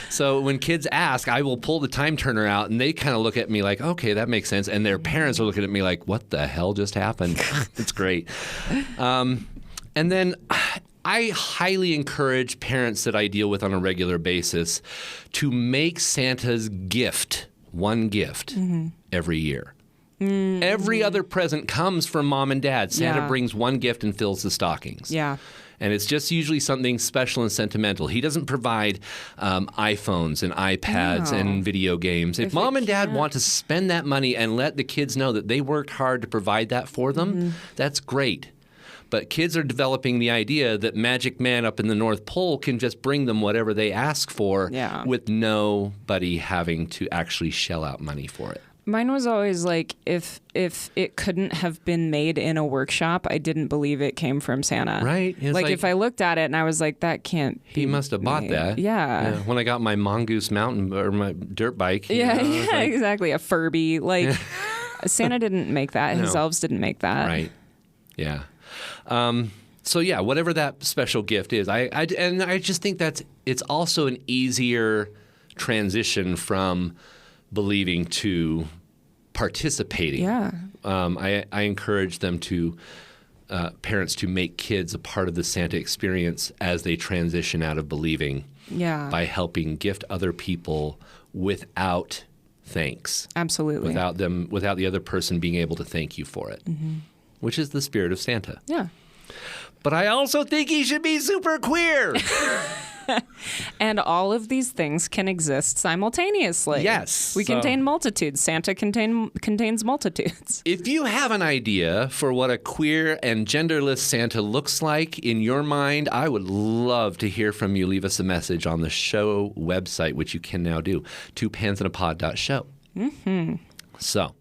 [SPEAKER 1] So when kids ask, I will pull the time turner out, and they kind of look at me like, okay, that makes sense. And their parents are looking at me like, what the hell just happened? It's great. And then I highly encourage parents that I deal with on a regular basis to make Santa's gift one gift every year. Every other present comes from mom and dad. Santa brings one gift and fills the stockings.
[SPEAKER 2] Yeah.
[SPEAKER 1] And it's just usually something special and sentimental. He doesn't provide iPhones and iPads and video games. If mom and dad want to spend that money and let the kids know that they worked hard to provide that for them, that's great. But kids are developing the idea that Magic Man up in the North Pole can just bring them whatever they ask for with nobody having to actually shell out money for it.
[SPEAKER 2] Mine was always like, if it couldn't have been made in a workshop, I didn't believe it came from Santa.
[SPEAKER 1] Right.
[SPEAKER 2] Like if I looked at it and I was like, that can't be
[SPEAKER 1] He must have bought that.
[SPEAKER 2] Yeah.
[SPEAKER 1] When I got my Mongoose Mountain or my dirt bike.
[SPEAKER 2] Exactly. A Furby. Like Santa didn't make that. His elves didn't make that.
[SPEAKER 1] Right. Yeah. So yeah, whatever that special gift is, I just think it's also an easier transition from believing to participating.
[SPEAKER 2] Yeah.
[SPEAKER 1] I encourage them to parents to make kids a part of the Santa experience as they transition out of believing.
[SPEAKER 2] Yeah.
[SPEAKER 1] By helping gift other people without thanks.
[SPEAKER 2] Absolutely.
[SPEAKER 1] Without the other person being able to thank you for it. Which is the spirit of Santa.
[SPEAKER 2] Yeah.
[SPEAKER 1] But I also think he should be super queer.
[SPEAKER 2] And all of these things can exist simultaneously.
[SPEAKER 1] Yes.
[SPEAKER 2] We contain multitudes. Santa contains multitudes.
[SPEAKER 1] If you have an idea for what a queer and genderless Santa looks like in your mind, I would love to hear from you. Leave us a message on the show website, which you can now do, twopansinapod.show. So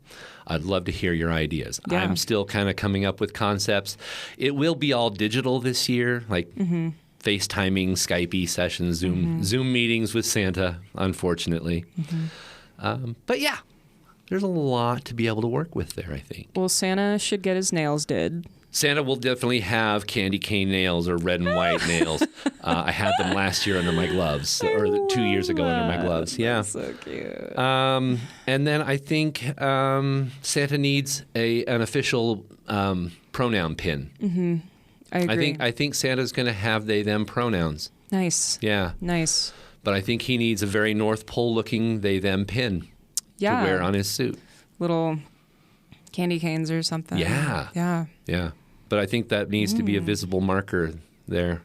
[SPEAKER 1] I'd love to hear your ideas.
[SPEAKER 2] Yeah.
[SPEAKER 1] I'm still kind of coming up with concepts. It will be all digital this year, like FaceTiming, Skype sessions, Zoom meetings with Santa, unfortunately. But yeah, there's a lot to be able to work with there, I think.
[SPEAKER 2] Well, Santa should get his nails did.
[SPEAKER 1] Santa will definitely have candy cane nails or red and white nails. I had them last year under my gloves, or 2 years ago under my gloves. Yeah.
[SPEAKER 2] That's so cute.
[SPEAKER 1] And then I think Santa needs an official pronoun pin.
[SPEAKER 2] I agree.
[SPEAKER 1] I think Santa's going to have they them pronouns.
[SPEAKER 2] Nice.
[SPEAKER 1] Yeah.
[SPEAKER 2] Nice.
[SPEAKER 1] But I think he needs a very North Pole looking they them pin to wear on his suit.
[SPEAKER 2] Little candy canes or something.
[SPEAKER 1] Yeah.
[SPEAKER 2] Yeah.
[SPEAKER 1] Yeah. But I think that needs to be a visible marker there.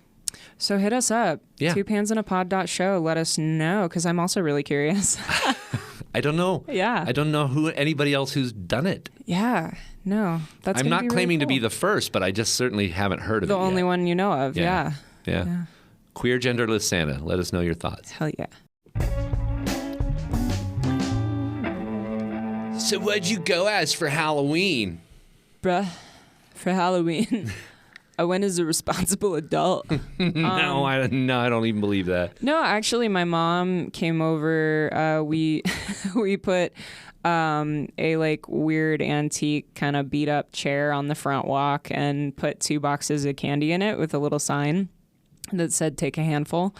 [SPEAKER 2] So hit us up.
[SPEAKER 1] Yeah.
[SPEAKER 2] twopansinapod.show. Let us know, because I'm also really curious.
[SPEAKER 1] I don't know.
[SPEAKER 2] Yeah.
[SPEAKER 1] I don't know anybody else who's done it.
[SPEAKER 2] Yeah. No. That's
[SPEAKER 1] I'm
[SPEAKER 2] gonna
[SPEAKER 1] not
[SPEAKER 2] be
[SPEAKER 1] claiming
[SPEAKER 2] really
[SPEAKER 1] to be
[SPEAKER 2] cool.
[SPEAKER 1] the first, but I just certainly haven't heard of
[SPEAKER 2] The
[SPEAKER 1] it
[SPEAKER 2] only
[SPEAKER 1] yet.
[SPEAKER 2] one you know of. Yeah.
[SPEAKER 1] Yeah. Queer genderless Santa. Let us know your thoughts.
[SPEAKER 2] Hell yeah.
[SPEAKER 1] So what'd you go as for Halloween?
[SPEAKER 2] Bruh, for Halloween, I went as a responsible adult.
[SPEAKER 1] No, I don't even believe that.
[SPEAKER 2] No, actually, my mom came over. We put a like weird antique kind of beat up chair on the front walk and put 2 boxes of candy in it with a little sign that said "Take a handful."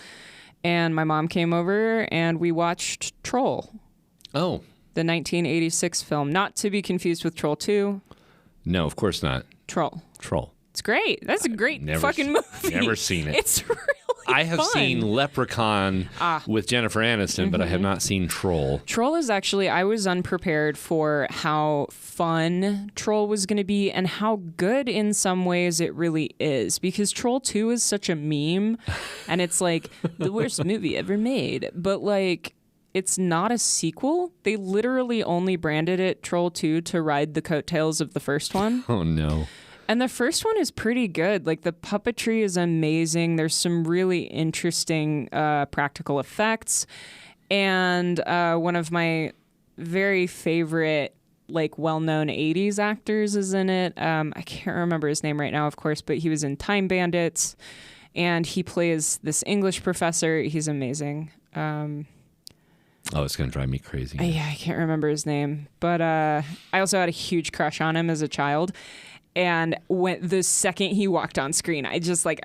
[SPEAKER 2] And my mom came over and we watched Troll,
[SPEAKER 1] Oh.
[SPEAKER 2] the 1986 film, not to be confused with Troll 2.
[SPEAKER 1] No, of course not.
[SPEAKER 2] Troll.
[SPEAKER 1] Troll.
[SPEAKER 2] It's great. That's a great fucking movie.
[SPEAKER 1] Never seen it.
[SPEAKER 2] It's really
[SPEAKER 1] I have
[SPEAKER 2] fun.
[SPEAKER 1] seen Leprechaun with Jennifer Aniston, but I have not seen Troll.
[SPEAKER 2] Troll is actually, I was unprepared for how fun Troll was going to be and how good in some ways it really is, because Troll 2 is such a meme and it's like the worst movie ever made. But like, it's not a sequel. They literally only branded it Troll 2 to ride the coattails of the first one.
[SPEAKER 1] Oh, no.
[SPEAKER 2] And the first one is pretty good. Like, the puppetry is amazing. There's some really interesting practical effects. And one of my very favorite, like, well-known 80s actors is in it. I can't remember his name right now, of course, but he was in Time Bandits. And he plays this English professor. He's amazing.
[SPEAKER 1] Oh, it's going to drive me crazy.
[SPEAKER 2] Yeah, I can't remember his name. But I also had a huge crush on him as a child. And when the second he walked on screen, I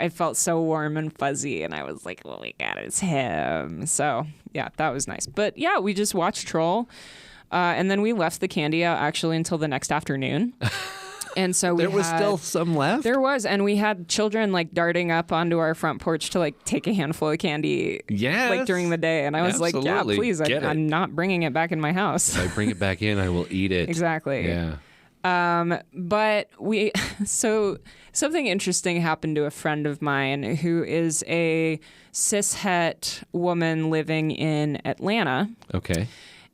[SPEAKER 2] felt so warm and fuzzy. And I was like, oh my God, it's him. So, yeah, that was nice. But yeah, we just watched Troll. And then we left the candy out actually until the next afternoon. And so
[SPEAKER 1] There was still some left?
[SPEAKER 2] There was. And we had children like darting up onto our front porch to like take a handful of candy like during the day. And I was like, yeah, please, I'm not bringing it back in my house.
[SPEAKER 1] If I bring it back in, I will eat it.
[SPEAKER 2] Exactly.
[SPEAKER 1] Yeah.
[SPEAKER 2] But so something interesting happened to a friend of mine who is a cishet woman living in Atlanta.
[SPEAKER 1] Okay.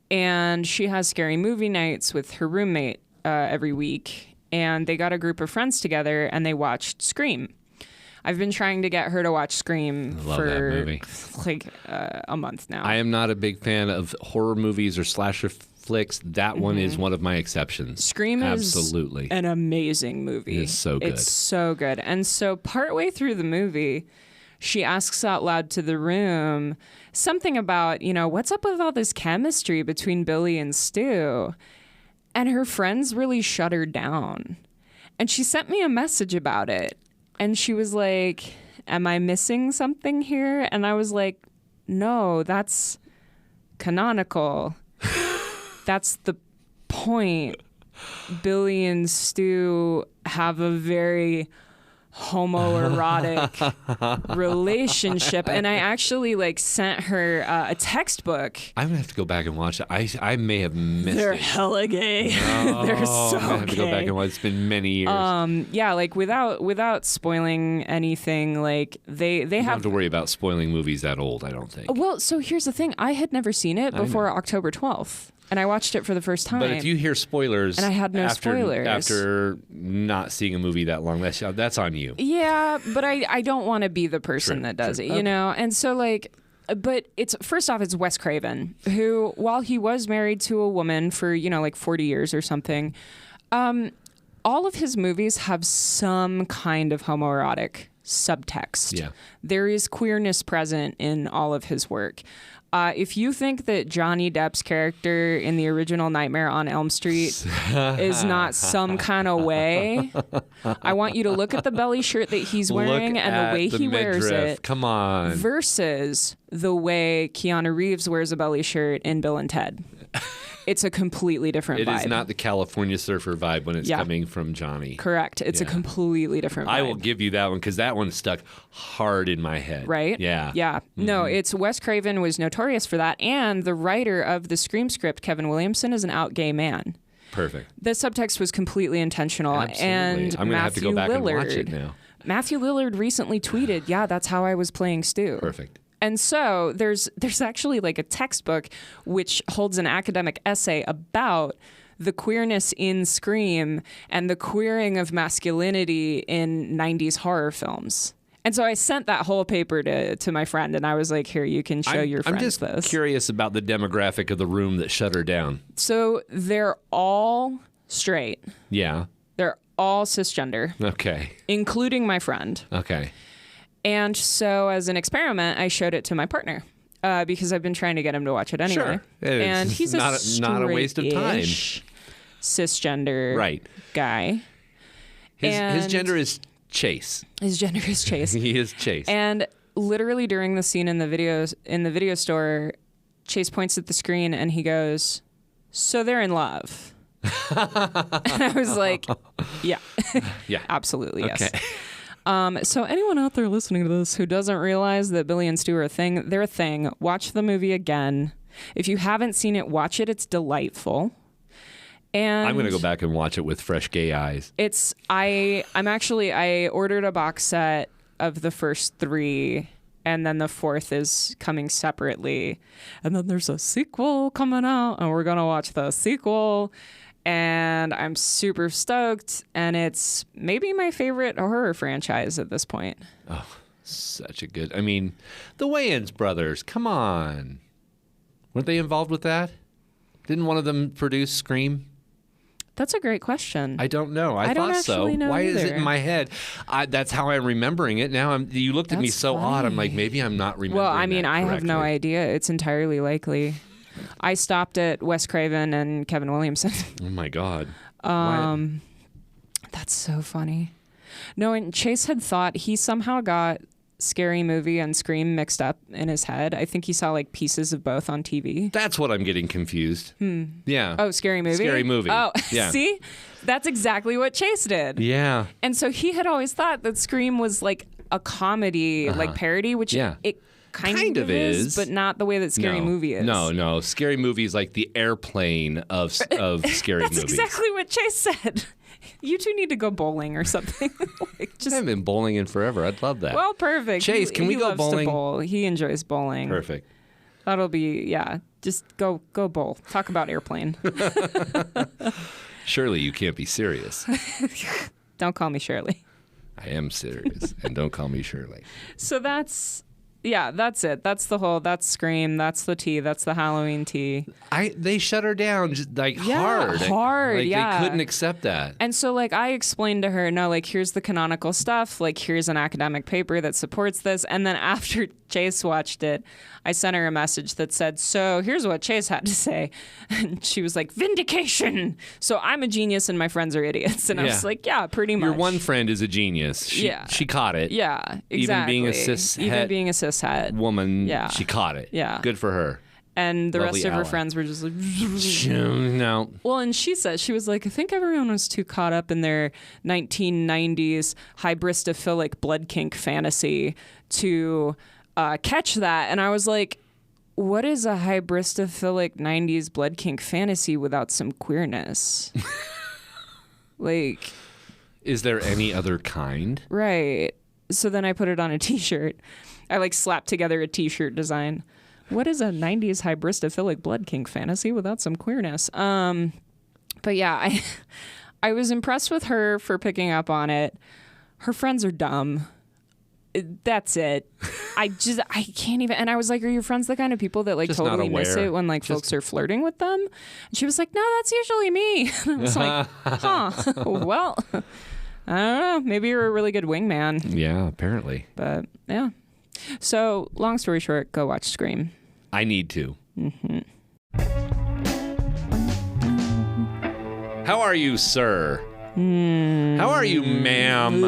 [SPEAKER 2] And she has scary movie nights with her roommate every week. And they got a group of friends together and they watched Scream. I've been trying to get her to watch Scream for like a month now.
[SPEAKER 1] I am not a big fan of horror movies or slasher flicks. That one is one of my exceptions.
[SPEAKER 2] Scream
[SPEAKER 1] Absolutely.
[SPEAKER 2] is an amazing movie.
[SPEAKER 1] It's so good.
[SPEAKER 2] It's so good. And so partway through the movie, she asks out loud to the room something about, what's up with all this chemistry between Billy and Stu? And her friends really shut her down. And she sent me a message about it. And she was like, am I missing something here? And I was like, no, that's canonical. That's the point. Billy and Stu have a very homoerotic relationship. And I actually sent her a textbook.
[SPEAKER 1] I'm going to have to go back and watch it. I may have missed
[SPEAKER 2] They're
[SPEAKER 1] it.
[SPEAKER 2] hella gay.
[SPEAKER 1] Oh,
[SPEAKER 2] They're so
[SPEAKER 1] I'm going to have to go back
[SPEAKER 2] gay.
[SPEAKER 1] and watch it. It's been many years.
[SPEAKER 2] Yeah, without spoiling anything, they
[SPEAKER 1] You don't
[SPEAKER 2] have
[SPEAKER 1] have to worry about spoiling movies that old, I don't think.
[SPEAKER 2] Well, so here's the thing. I had never seen it before October 12th. And I watched it for the first time.
[SPEAKER 1] But if you hear spoilers,
[SPEAKER 2] And I had no spoilers.
[SPEAKER 1] after not seeing a movie that long, that's on you.
[SPEAKER 2] Yeah, but I don't want to be the person that does it, you know? And so, but it's, first off, it's Wes Craven, who, while he was married to a woman for, 40 years or something, all of his movies have some kind of homoerotic subtext.
[SPEAKER 1] Yeah.
[SPEAKER 2] There is queerness present in all of his work. If you think that Johnny Depp's character in the original Nightmare on Elm Street is not some kind of way, I want you to look at the belly shirt that he's wearing and the way he wears it.
[SPEAKER 1] Come on.
[SPEAKER 2] Versus the way Keanu Reeves wears a belly shirt in Bill and Ted. It's a completely different vibe.
[SPEAKER 1] It is not the California Surfer vibe when it's coming from Johnny.
[SPEAKER 2] Correct. It's a completely different vibe.
[SPEAKER 1] I will give you that one because that one stuck hard in my head.
[SPEAKER 2] Right?
[SPEAKER 1] Yeah.
[SPEAKER 2] Yeah. No, it's Wes Craven was notorious for that. And the writer of the Scream script, Kevin Williamson, is an out gay man.
[SPEAKER 1] Perfect.
[SPEAKER 2] The subtext was completely intentional.
[SPEAKER 1] Absolutely.
[SPEAKER 2] And
[SPEAKER 1] I'm going to have to go back and watch it now.
[SPEAKER 2] Matthew Lillard recently tweeted, yeah, that's how I was playing Stu.
[SPEAKER 1] Perfect.
[SPEAKER 2] And so there's actually like a textbook which holds an academic essay about the queerness in Scream and the queering of masculinity in 90s horror films. And so I sent that whole paper to my friend, and I was like, here, you can show your friends this.
[SPEAKER 1] I'm just curious about the demographic of the room that shut her down.
[SPEAKER 2] So they're all straight.
[SPEAKER 1] Yeah.
[SPEAKER 2] They're all cisgender.
[SPEAKER 1] Okay.
[SPEAKER 2] Including my friend.
[SPEAKER 1] Okay.
[SPEAKER 2] And so as an experiment, I showed it to my partner because I've been trying to get him to watch it anyway.
[SPEAKER 1] Sure.
[SPEAKER 2] And he's
[SPEAKER 1] not a waste of time.
[SPEAKER 2] Cisgender guy.
[SPEAKER 1] His gender is Chase.
[SPEAKER 2] His gender is Chase.
[SPEAKER 1] He is Chase.
[SPEAKER 2] And literally during the scene in the video store, Chase points at the screen and he goes, "So they're in love." And I was like, yeah.
[SPEAKER 1] Yeah.
[SPEAKER 2] Absolutely, yes.
[SPEAKER 1] Okay.
[SPEAKER 2] So anyone out there listening to this who doesn't realize that Billy and Stu are a thing, they're a thing. Watch the movie again. If you haven't seen it, watch it. It's delightful. And
[SPEAKER 1] I'm going to go back and watch it with fresh gay eyes.
[SPEAKER 2] I ordered a box set of the first 3, and then the 4th is coming separately. And then there's a sequel coming out, and we're going to watch the sequel. And I'm super stoked, and it's maybe my favorite horror franchise at this point.
[SPEAKER 1] Oh, such a good... I mean, the Wayans brothers, come on. Weren't they involved with that? Didn't one of them produce Scream?
[SPEAKER 2] That's a great question.
[SPEAKER 1] I don't know. I
[SPEAKER 2] don't
[SPEAKER 1] thought so.
[SPEAKER 2] actually know
[SPEAKER 1] Why
[SPEAKER 2] either.
[SPEAKER 1] is it in my head? That's how I'm remembering it. Now you looked at me
[SPEAKER 2] That's
[SPEAKER 1] so odd. I'm
[SPEAKER 2] funny.
[SPEAKER 1] like, maybe I'm not remembering.
[SPEAKER 2] Well, I mean,
[SPEAKER 1] that
[SPEAKER 2] I have no
[SPEAKER 1] correctly.
[SPEAKER 2] idea. It's entirely likely. I stopped at Wes Craven and Kevin Williamson.
[SPEAKER 1] Oh my God.
[SPEAKER 2] That's so funny. No, and Chase had thought he somehow got Scary Movie and Scream mixed up in his head. I think he saw like pieces of both on TV.
[SPEAKER 1] That's what I'm getting confused. Yeah.
[SPEAKER 2] Oh, Scary Movie?
[SPEAKER 1] Scary Movie.
[SPEAKER 2] Oh,
[SPEAKER 1] Yeah.
[SPEAKER 2] See? That's exactly what Chase did.
[SPEAKER 1] Yeah.
[SPEAKER 2] And so he had always thought that Scream was like a comedy, like parody, which it kind of is, but not the way that Scary Movie is.
[SPEAKER 1] No. Scary Movie is like the airplane of scary
[SPEAKER 2] That's
[SPEAKER 1] movies.
[SPEAKER 2] exactly what Chase said. You two need to go bowling or something.
[SPEAKER 1] I haven't been bowling in forever. I'd love that.
[SPEAKER 2] Well, perfect.
[SPEAKER 1] Chase, can we
[SPEAKER 2] he
[SPEAKER 1] go
[SPEAKER 2] loves
[SPEAKER 1] bowling?
[SPEAKER 2] To bowl. He enjoys bowling.
[SPEAKER 1] Perfect.
[SPEAKER 2] That'll be, just go bowl. Talk about airplane.
[SPEAKER 1] Surely you can't be serious.
[SPEAKER 2] Don't call me Shirley.
[SPEAKER 1] I am serious, and don't call me Shirley.
[SPEAKER 2] So that's it. That's Scream. That's the tea. That's the Halloween tea.
[SPEAKER 1] They shut her down just like hard.
[SPEAKER 2] Hard,
[SPEAKER 1] Like,
[SPEAKER 2] yeah.
[SPEAKER 1] They couldn't accept that.
[SPEAKER 2] And so, like, I explained to her, no, like, here's the canonical stuff. Like, here's an academic paper that supports this. And then after Chase watched it, I sent her a message that said, so here's what Chase had to say. And she was like, vindication. So I'm a genius and my friends are idiots. And I was like, yeah, pretty much.
[SPEAKER 1] Your one friend is a genius. She caught it.
[SPEAKER 2] Yeah, exactly.
[SPEAKER 1] Even being a
[SPEAKER 2] cishet
[SPEAKER 1] woman, she caught it.
[SPEAKER 2] Yeah.
[SPEAKER 1] Good for her.
[SPEAKER 2] And the
[SPEAKER 1] Lovely
[SPEAKER 2] rest of her
[SPEAKER 1] ally.
[SPEAKER 2] friends were just like,
[SPEAKER 1] No.
[SPEAKER 2] well, and she was like, I think everyone was too caught up in their 1990s hybristophilic blood kink fantasy to catch that. And I was like, what is a hybristophilic 90s blood kink fantasy without some queerness? Like,
[SPEAKER 1] Is there any other kind?
[SPEAKER 2] right. So then I put it on a t-shirt. I like slapped together a t-shirt design. What is a 90s hybristophilic blood kink fantasy without some queerness? But yeah, I was impressed with her for picking up on it. Her friends are dumb. That's it. I can't even. And I was like, are your friends the kind of people that like
[SPEAKER 1] Just
[SPEAKER 2] totally
[SPEAKER 1] not
[SPEAKER 2] miss
[SPEAKER 1] aware.
[SPEAKER 2] it when like folks are flirting with them? And she was like, no, that's usually me. And I was like, huh, well, I don't know. Maybe you're a really good wingman.
[SPEAKER 1] Yeah, apparently.
[SPEAKER 2] But yeah. So long story short, go watch Scream.
[SPEAKER 1] I need to. Mm-hmm. How are you, sir? How are you, ma'am?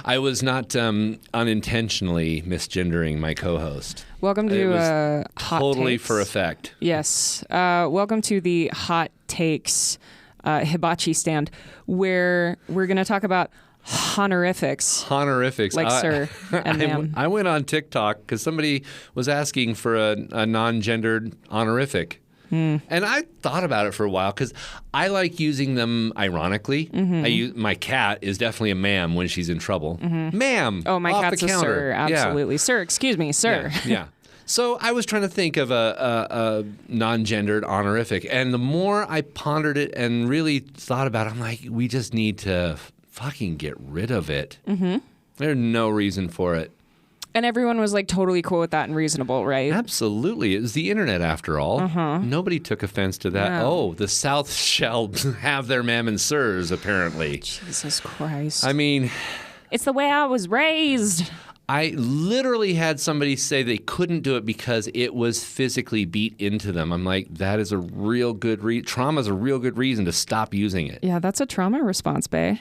[SPEAKER 1] I was not unintentionally misgendering my co-host.
[SPEAKER 2] Welcome to Hot
[SPEAKER 1] Totally
[SPEAKER 2] Takes.
[SPEAKER 1] for effect.
[SPEAKER 2] Yes. Welcome to the Hot Takes hibachi stand, where we're going to talk about honorifics.
[SPEAKER 1] Honorifics.
[SPEAKER 2] Like sir and ma'am.
[SPEAKER 1] I went on TikTok because somebody was asking for a non-gendered honorific. And I thought about it for a while because I like using them ironically. My cat is definitely a ma'am when she's in trouble. Ma'am.
[SPEAKER 2] Oh, my
[SPEAKER 1] off
[SPEAKER 2] cat's
[SPEAKER 1] the
[SPEAKER 2] a
[SPEAKER 1] counter.
[SPEAKER 2] sir. Absolutely. Sir, excuse me, sir.
[SPEAKER 1] Yeah. So I was trying to think of a non-gendered honorific. And the more I pondered it and really thought about it, I'm like, we just need to fucking get rid of it. There's no reason for it.
[SPEAKER 2] And everyone was like totally cool with that and reasonable, right?
[SPEAKER 1] Absolutely. It was the internet after all. Nobody took offense to that.
[SPEAKER 2] No.
[SPEAKER 1] Oh, the South shall have their ma'am and sirs, apparently.
[SPEAKER 2] Jesus Christ.
[SPEAKER 1] I mean,
[SPEAKER 2] it's the way I was raised.
[SPEAKER 1] I literally had somebody say they couldn't do it because it was physically beat into them. I'm like, that is a real good trauma is a real good reason to stop using it.
[SPEAKER 2] Yeah, that's a trauma response, bae.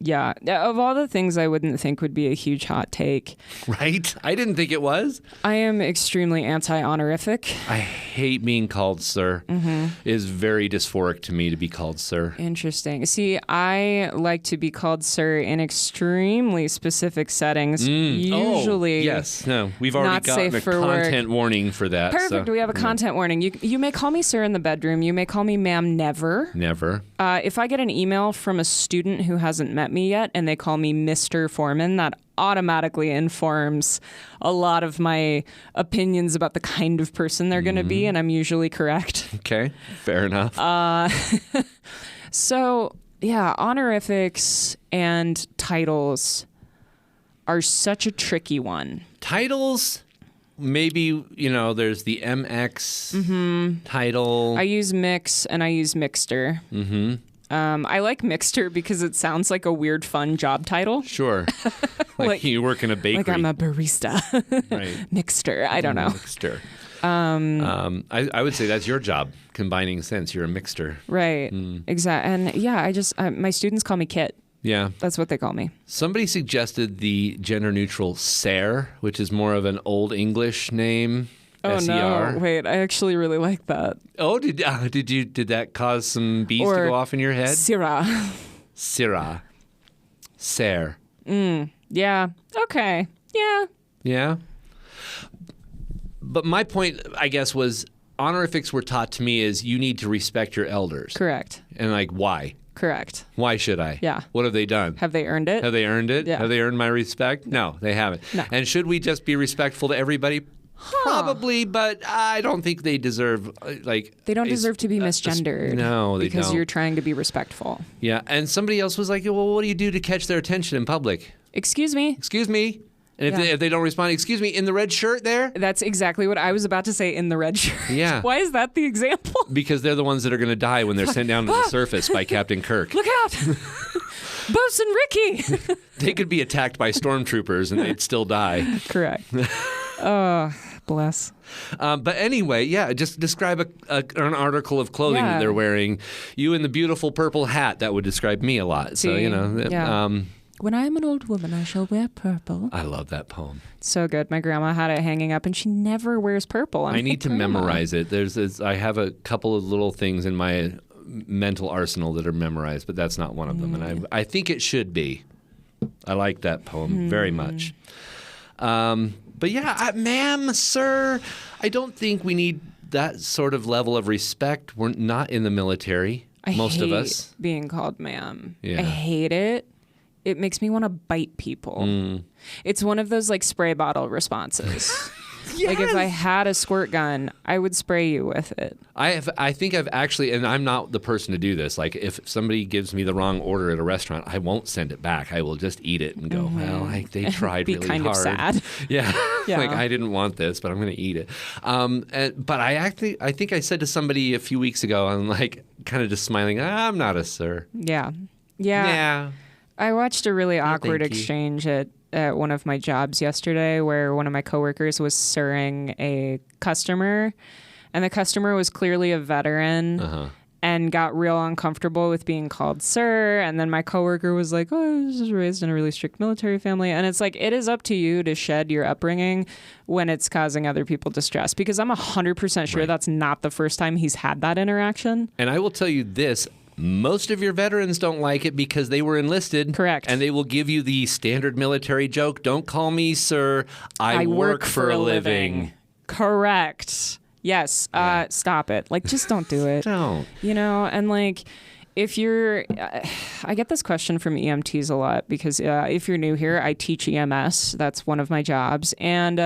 [SPEAKER 2] Yeah, of all the things I wouldn't think would be a huge hot take.
[SPEAKER 1] Right? I didn't think it was.
[SPEAKER 2] I am extremely anti-honorific.
[SPEAKER 1] I hate being called sir. It is very dysphoric to me to be called sir.
[SPEAKER 2] Interesting. See, I like to be called sir in extremely specific settings. Usually,
[SPEAKER 1] yes. No, we've already
[SPEAKER 2] not
[SPEAKER 1] gotten
[SPEAKER 2] safe
[SPEAKER 1] a
[SPEAKER 2] for work.
[SPEAKER 1] content warning for that.
[SPEAKER 2] Perfect.
[SPEAKER 1] So,
[SPEAKER 2] We have a content warning. You may call me sir in the bedroom. You may call me ma'am never.
[SPEAKER 1] Never.
[SPEAKER 2] If I get an email from a student who hasn't met me yet and they call me Mr. Foreman, that automatically informs a lot of my opinions about the kind of person they're going to be, and I'm usually correct.
[SPEAKER 1] Okay, fair enough.
[SPEAKER 2] So, yeah, honorifics and titles are such a tricky one.
[SPEAKER 1] Titles, maybe, there's the MX title.
[SPEAKER 2] I use mix and I use mixter. I like mixter because it sounds like a weird, fun job title.
[SPEAKER 1] Sure. Like you work in a bakery.
[SPEAKER 2] Like I'm a barista.
[SPEAKER 1] Right.
[SPEAKER 2] Mixter. I don't know.
[SPEAKER 1] Mixter. I would say that's your job, combining scents. You're a mixter.
[SPEAKER 2] Right. Exactly. And yeah, my students call me Kit.
[SPEAKER 1] Yeah.
[SPEAKER 2] That's what they call me.
[SPEAKER 1] Somebody suggested the gender-neutral Sare, which is more of an Old English name.
[SPEAKER 2] Oh
[SPEAKER 1] S-E-R.
[SPEAKER 2] no! Wait, I actually really like that.
[SPEAKER 1] Oh, did that cause some bees to go off in your head?
[SPEAKER 2] Syrah.
[SPEAKER 1] Syrah. Sare.
[SPEAKER 2] Yeah. Okay. Yeah.
[SPEAKER 1] Yeah. But my point, I guess, was honorifics were taught to me is you need to respect your elders.
[SPEAKER 2] Correct.
[SPEAKER 1] And like, why?
[SPEAKER 2] Correct.
[SPEAKER 1] Why should I?
[SPEAKER 2] Yeah.
[SPEAKER 1] What have they done?
[SPEAKER 2] Have they earned it?
[SPEAKER 1] Have they earned it?
[SPEAKER 2] Yeah.
[SPEAKER 1] Have they earned my respect? No, they haven't.
[SPEAKER 2] No.
[SPEAKER 1] And should we just be respectful to everybody? Probably, but I don't think they deserve
[SPEAKER 2] They don't deserve to be misgendered.
[SPEAKER 1] No, they
[SPEAKER 2] because
[SPEAKER 1] don't.
[SPEAKER 2] you're trying to be respectful.
[SPEAKER 1] Yeah, and somebody else was like, well, what do you do to catch their attention in public?
[SPEAKER 2] Excuse me.
[SPEAKER 1] Excuse me. And
[SPEAKER 2] Yeah.
[SPEAKER 1] if they don't respond, excuse me, in the red shirt there?
[SPEAKER 2] That's exactly what I was about to say in the red shirt.
[SPEAKER 1] Yeah.
[SPEAKER 2] Why is that the example?
[SPEAKER 1] Because they're the ones that are going to die when they're sent down to the surface by Captain Kirk.
[SPEAKER 2] Look out! Bosun Ricky!
[SPEAKER 1] They could be attacked by stormtroopers and they'd still die.
[SPEAKER 2] Correct. Oh, bless.
[SPEAKER 1] But anyway, yeah, just describe an article of clothing that they're wearing. You in the beautiful purple hat, that would describe me a lot. So,
[SPEAKER 2] yeah. When I am an old woman, I shall wear purple.
[SPEAKER 1] I love that poem.
[SPEAKER 2] So good. My grandma had it hanging up, and she never wears purple.
[SPEAKER 1] I need to memorize it. I have a couple of little things in my mental arsenal that are memorized, but that's not one of them. And I think it should be. I like that poem very much. But yeah, ma'am, sir, I don't think we need that sort of level of respect. We're not in the military, most of us.
[SPEAKER 2] Being called ma'am.
[SPEAKER 1] Yeah.
[SPEAKER 2] I hate it. It makes me want to bite people. It's one of those like spray bottle responses.
[SPEAKER 1] Yes.
[SPEAKER 2] Like if I had a squirt gun, I would spray you with it.
[SPEAKER 1] I think I've actually, and I'm not the person to do this. Like if somebody gives me the wrong order at a restaurant, I won't send it back. I will just eat it and go, well, they tried
[SPEAKER 2] Be
[SPEAKER 1] really
[SPEAKER 2] kind
[SPEAKER 1] hard.
[SPEAKER 2] of sad.
[SPEAKER 1] Yeah.
[SPEAKER 2] Yeah.
[SPEAKER 1] Like I didn't want this, but I'm going to eat it. But I think I said to somebody a few weeks ago, I'm like kind of just smiling, I'm not a sir.
[SPEAKER 2] Yeah. Yeah. I watched a really awkward
[SPEAKER 1] thank you.
[SPEAKER 2] exchange at one of my jobs yesterday where one of my coworkers was sirring a customer, and the customer was clearly a veteran. and got real uncomfortable with being called sir. And then my coworker was like, oh, I was just raised in a really strict military family. And it's like, it is up to you to shed your upbringing when it's causing other people distress, because I'm 100% sure that's not the first time he's had that interaction.
[SPEAKER 1] And I will tell you this. Most of your veterans don't like it because they were enlisted.
[SPEAKER 2] Correct.
[SPEAKER 1] And they will give you the standard military joke. Don't call me sir. I work for a living.
[SPEAKER 2] Correct. Yes. Stop it. Like, just don't do it.
[SPEAKER 1] Don't.
[SPEAKER 2] And like, if you're, I get this question from EMTs a lot because if you're new here, I teach EMS. That's one of my jobs. And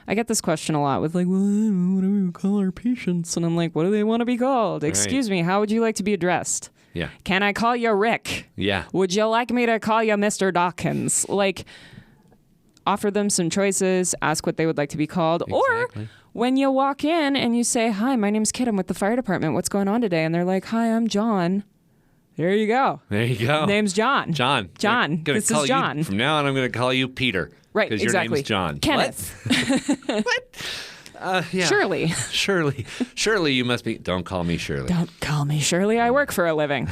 [SPEAKER 2] I get this question a lot with like, well, what do we call our patients? And I'm like, what do they want to be called? Excuse me, how would you like to be addressed?
[SPEAKER 1] Yeah.
[SPEAKER 2] Can I call you Rick?
[SPEAKER 1] Yeah.
[SPEAKER 2] Would you like me to call you Mr. Dawkins? Like, offer them some choices, ask what they would like to be called.
[SPEAKER 1] Exactly.
[SPEAKER 2] Or when you walk in and you say, hi, my name's Kit, I'm with the fire department. What's going on today? And they're like, hi, I'm John. There you go.
[SPEAKER 1] There you go.
[SPEAKER 2] Name's John.
[SPEAKER 1] John.
[SPEAKER 2] This is John.
[SPEAKER 1] From now on, I'm going to call you Peter.
[SPEAKER 2] Right,
[SPEAKER 1] because
[SPEAKER 2] exactly.
[SPEAKER 1] your name's John.
[SPEAKER 2] Kenneth.
[SPEAKER 1] What? Yeah.
[SPEAKER 2] Shirley.
[SPEAKER 1] Shirley, you must be. Don't call me Shirley.
[SPEAKER 2] Don't call me Shirley. I work for a living.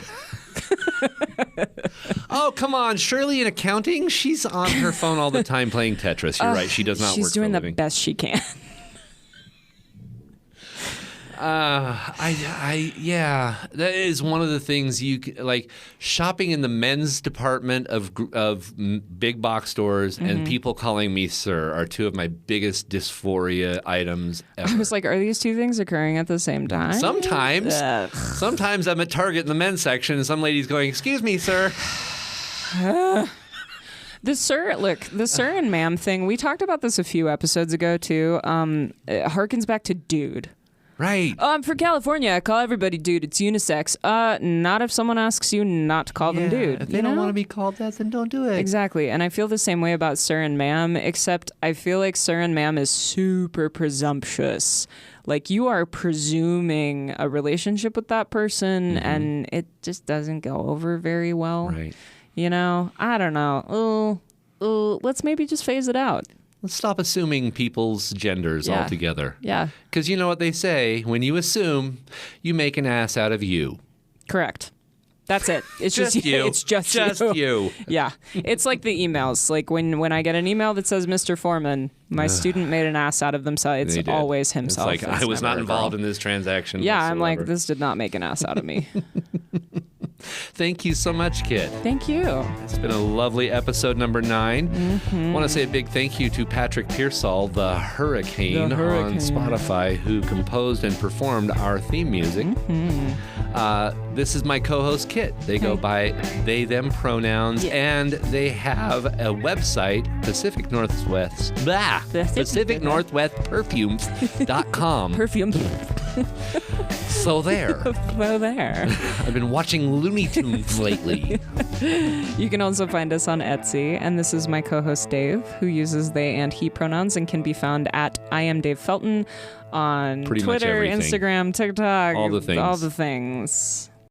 [SPEAKER 1] Oh, come on. Shirley in accounting? She's on her phone all the time playing Tetris. You're right. She does not work for a living.
[SPEAKER 2] She's doing the best she can.
[SPEAKER 1] Yeah, that is one of the things like shopping in the men's department of big box stores and people calling me sir are two of my biggest dysphoria items ever.
[SPEAKER 2] I was like, are these two things occurring at the same time?
[SPEAKER 1] Sometimes I'm at Target in the men's section and some lady's going, excuse me, sir.
[SPEAKER 2] The sir and ma'am thing, we talked about this a few episodes ago too. It harkens back to dude.
[SPEAKER 1] Right.
[SPEAKER 2] Oh, I'm from California. I call everybody dude. It's unisex. Not if someone asks you not to call them dude.
[SPEAKER 1] If they don't want to be called that, then don't do it.
[SPEAKER 2] Exactly. And I feel the same way about sir and ma'am, except I feel like sir and ma'am is super presumptuous. Like, you are presuming a relationship with that person, and it just doesn't go over very well.
[SPEAKER 1] Right.
[SPEAKER 2] I don't know. Let's maybe just phase it out.
[SPEAKER 1] Let's stop assuming people's genders altogether.
[SPEAKER 2] Yeah.
[SPEAKER 1] Because you know what they say, when you assume, you make an ass out of you.
[SPEAKER 2] Correct. That's it. It's just
[SPEAKER 1] you.
[SPEAKER 2] It's just
[SPEAKER 1] you.
[SPEAKER 2] Yeah. It's like the emails. Like when I get an email that says Mr. Foreman, my student made an ass out of themselves. It's always himself.
[SPEAKER 1] It's like, I was not involved in this transaction
[SPEAKER 2] whatsoever.
[SPEAKER 1] I'm
[SPEAKER 2] like, this did not make an ass out of me.
[SPEAKER 1] Thank you so much, Kit.
[SPEAKER 2] Thank you.
[SPEAKER 1] It's been a lovely episode number 9. I want to say a big thank you to Patrick Pearsall, the Hurricane, on Spotify, who composed and performed our theme music. This is my co-host, Kit. They go by they, them pronouns, and they have a website, Pacific Northwest Perfumes.com.
[SPEAKER 2] Perfume.
[SPEAKER 1] So there. I've been watching Looney Tunes lately.
[SPEAKER 2] You can also find us on Etsy, and this is my co-host Dave, who uses they and he pronouns and can be found at I am Dave Felton on Twitter, Instagram, TikTok,
[SPEAKER 1] all the things.
[SPEAKER 2] All the things.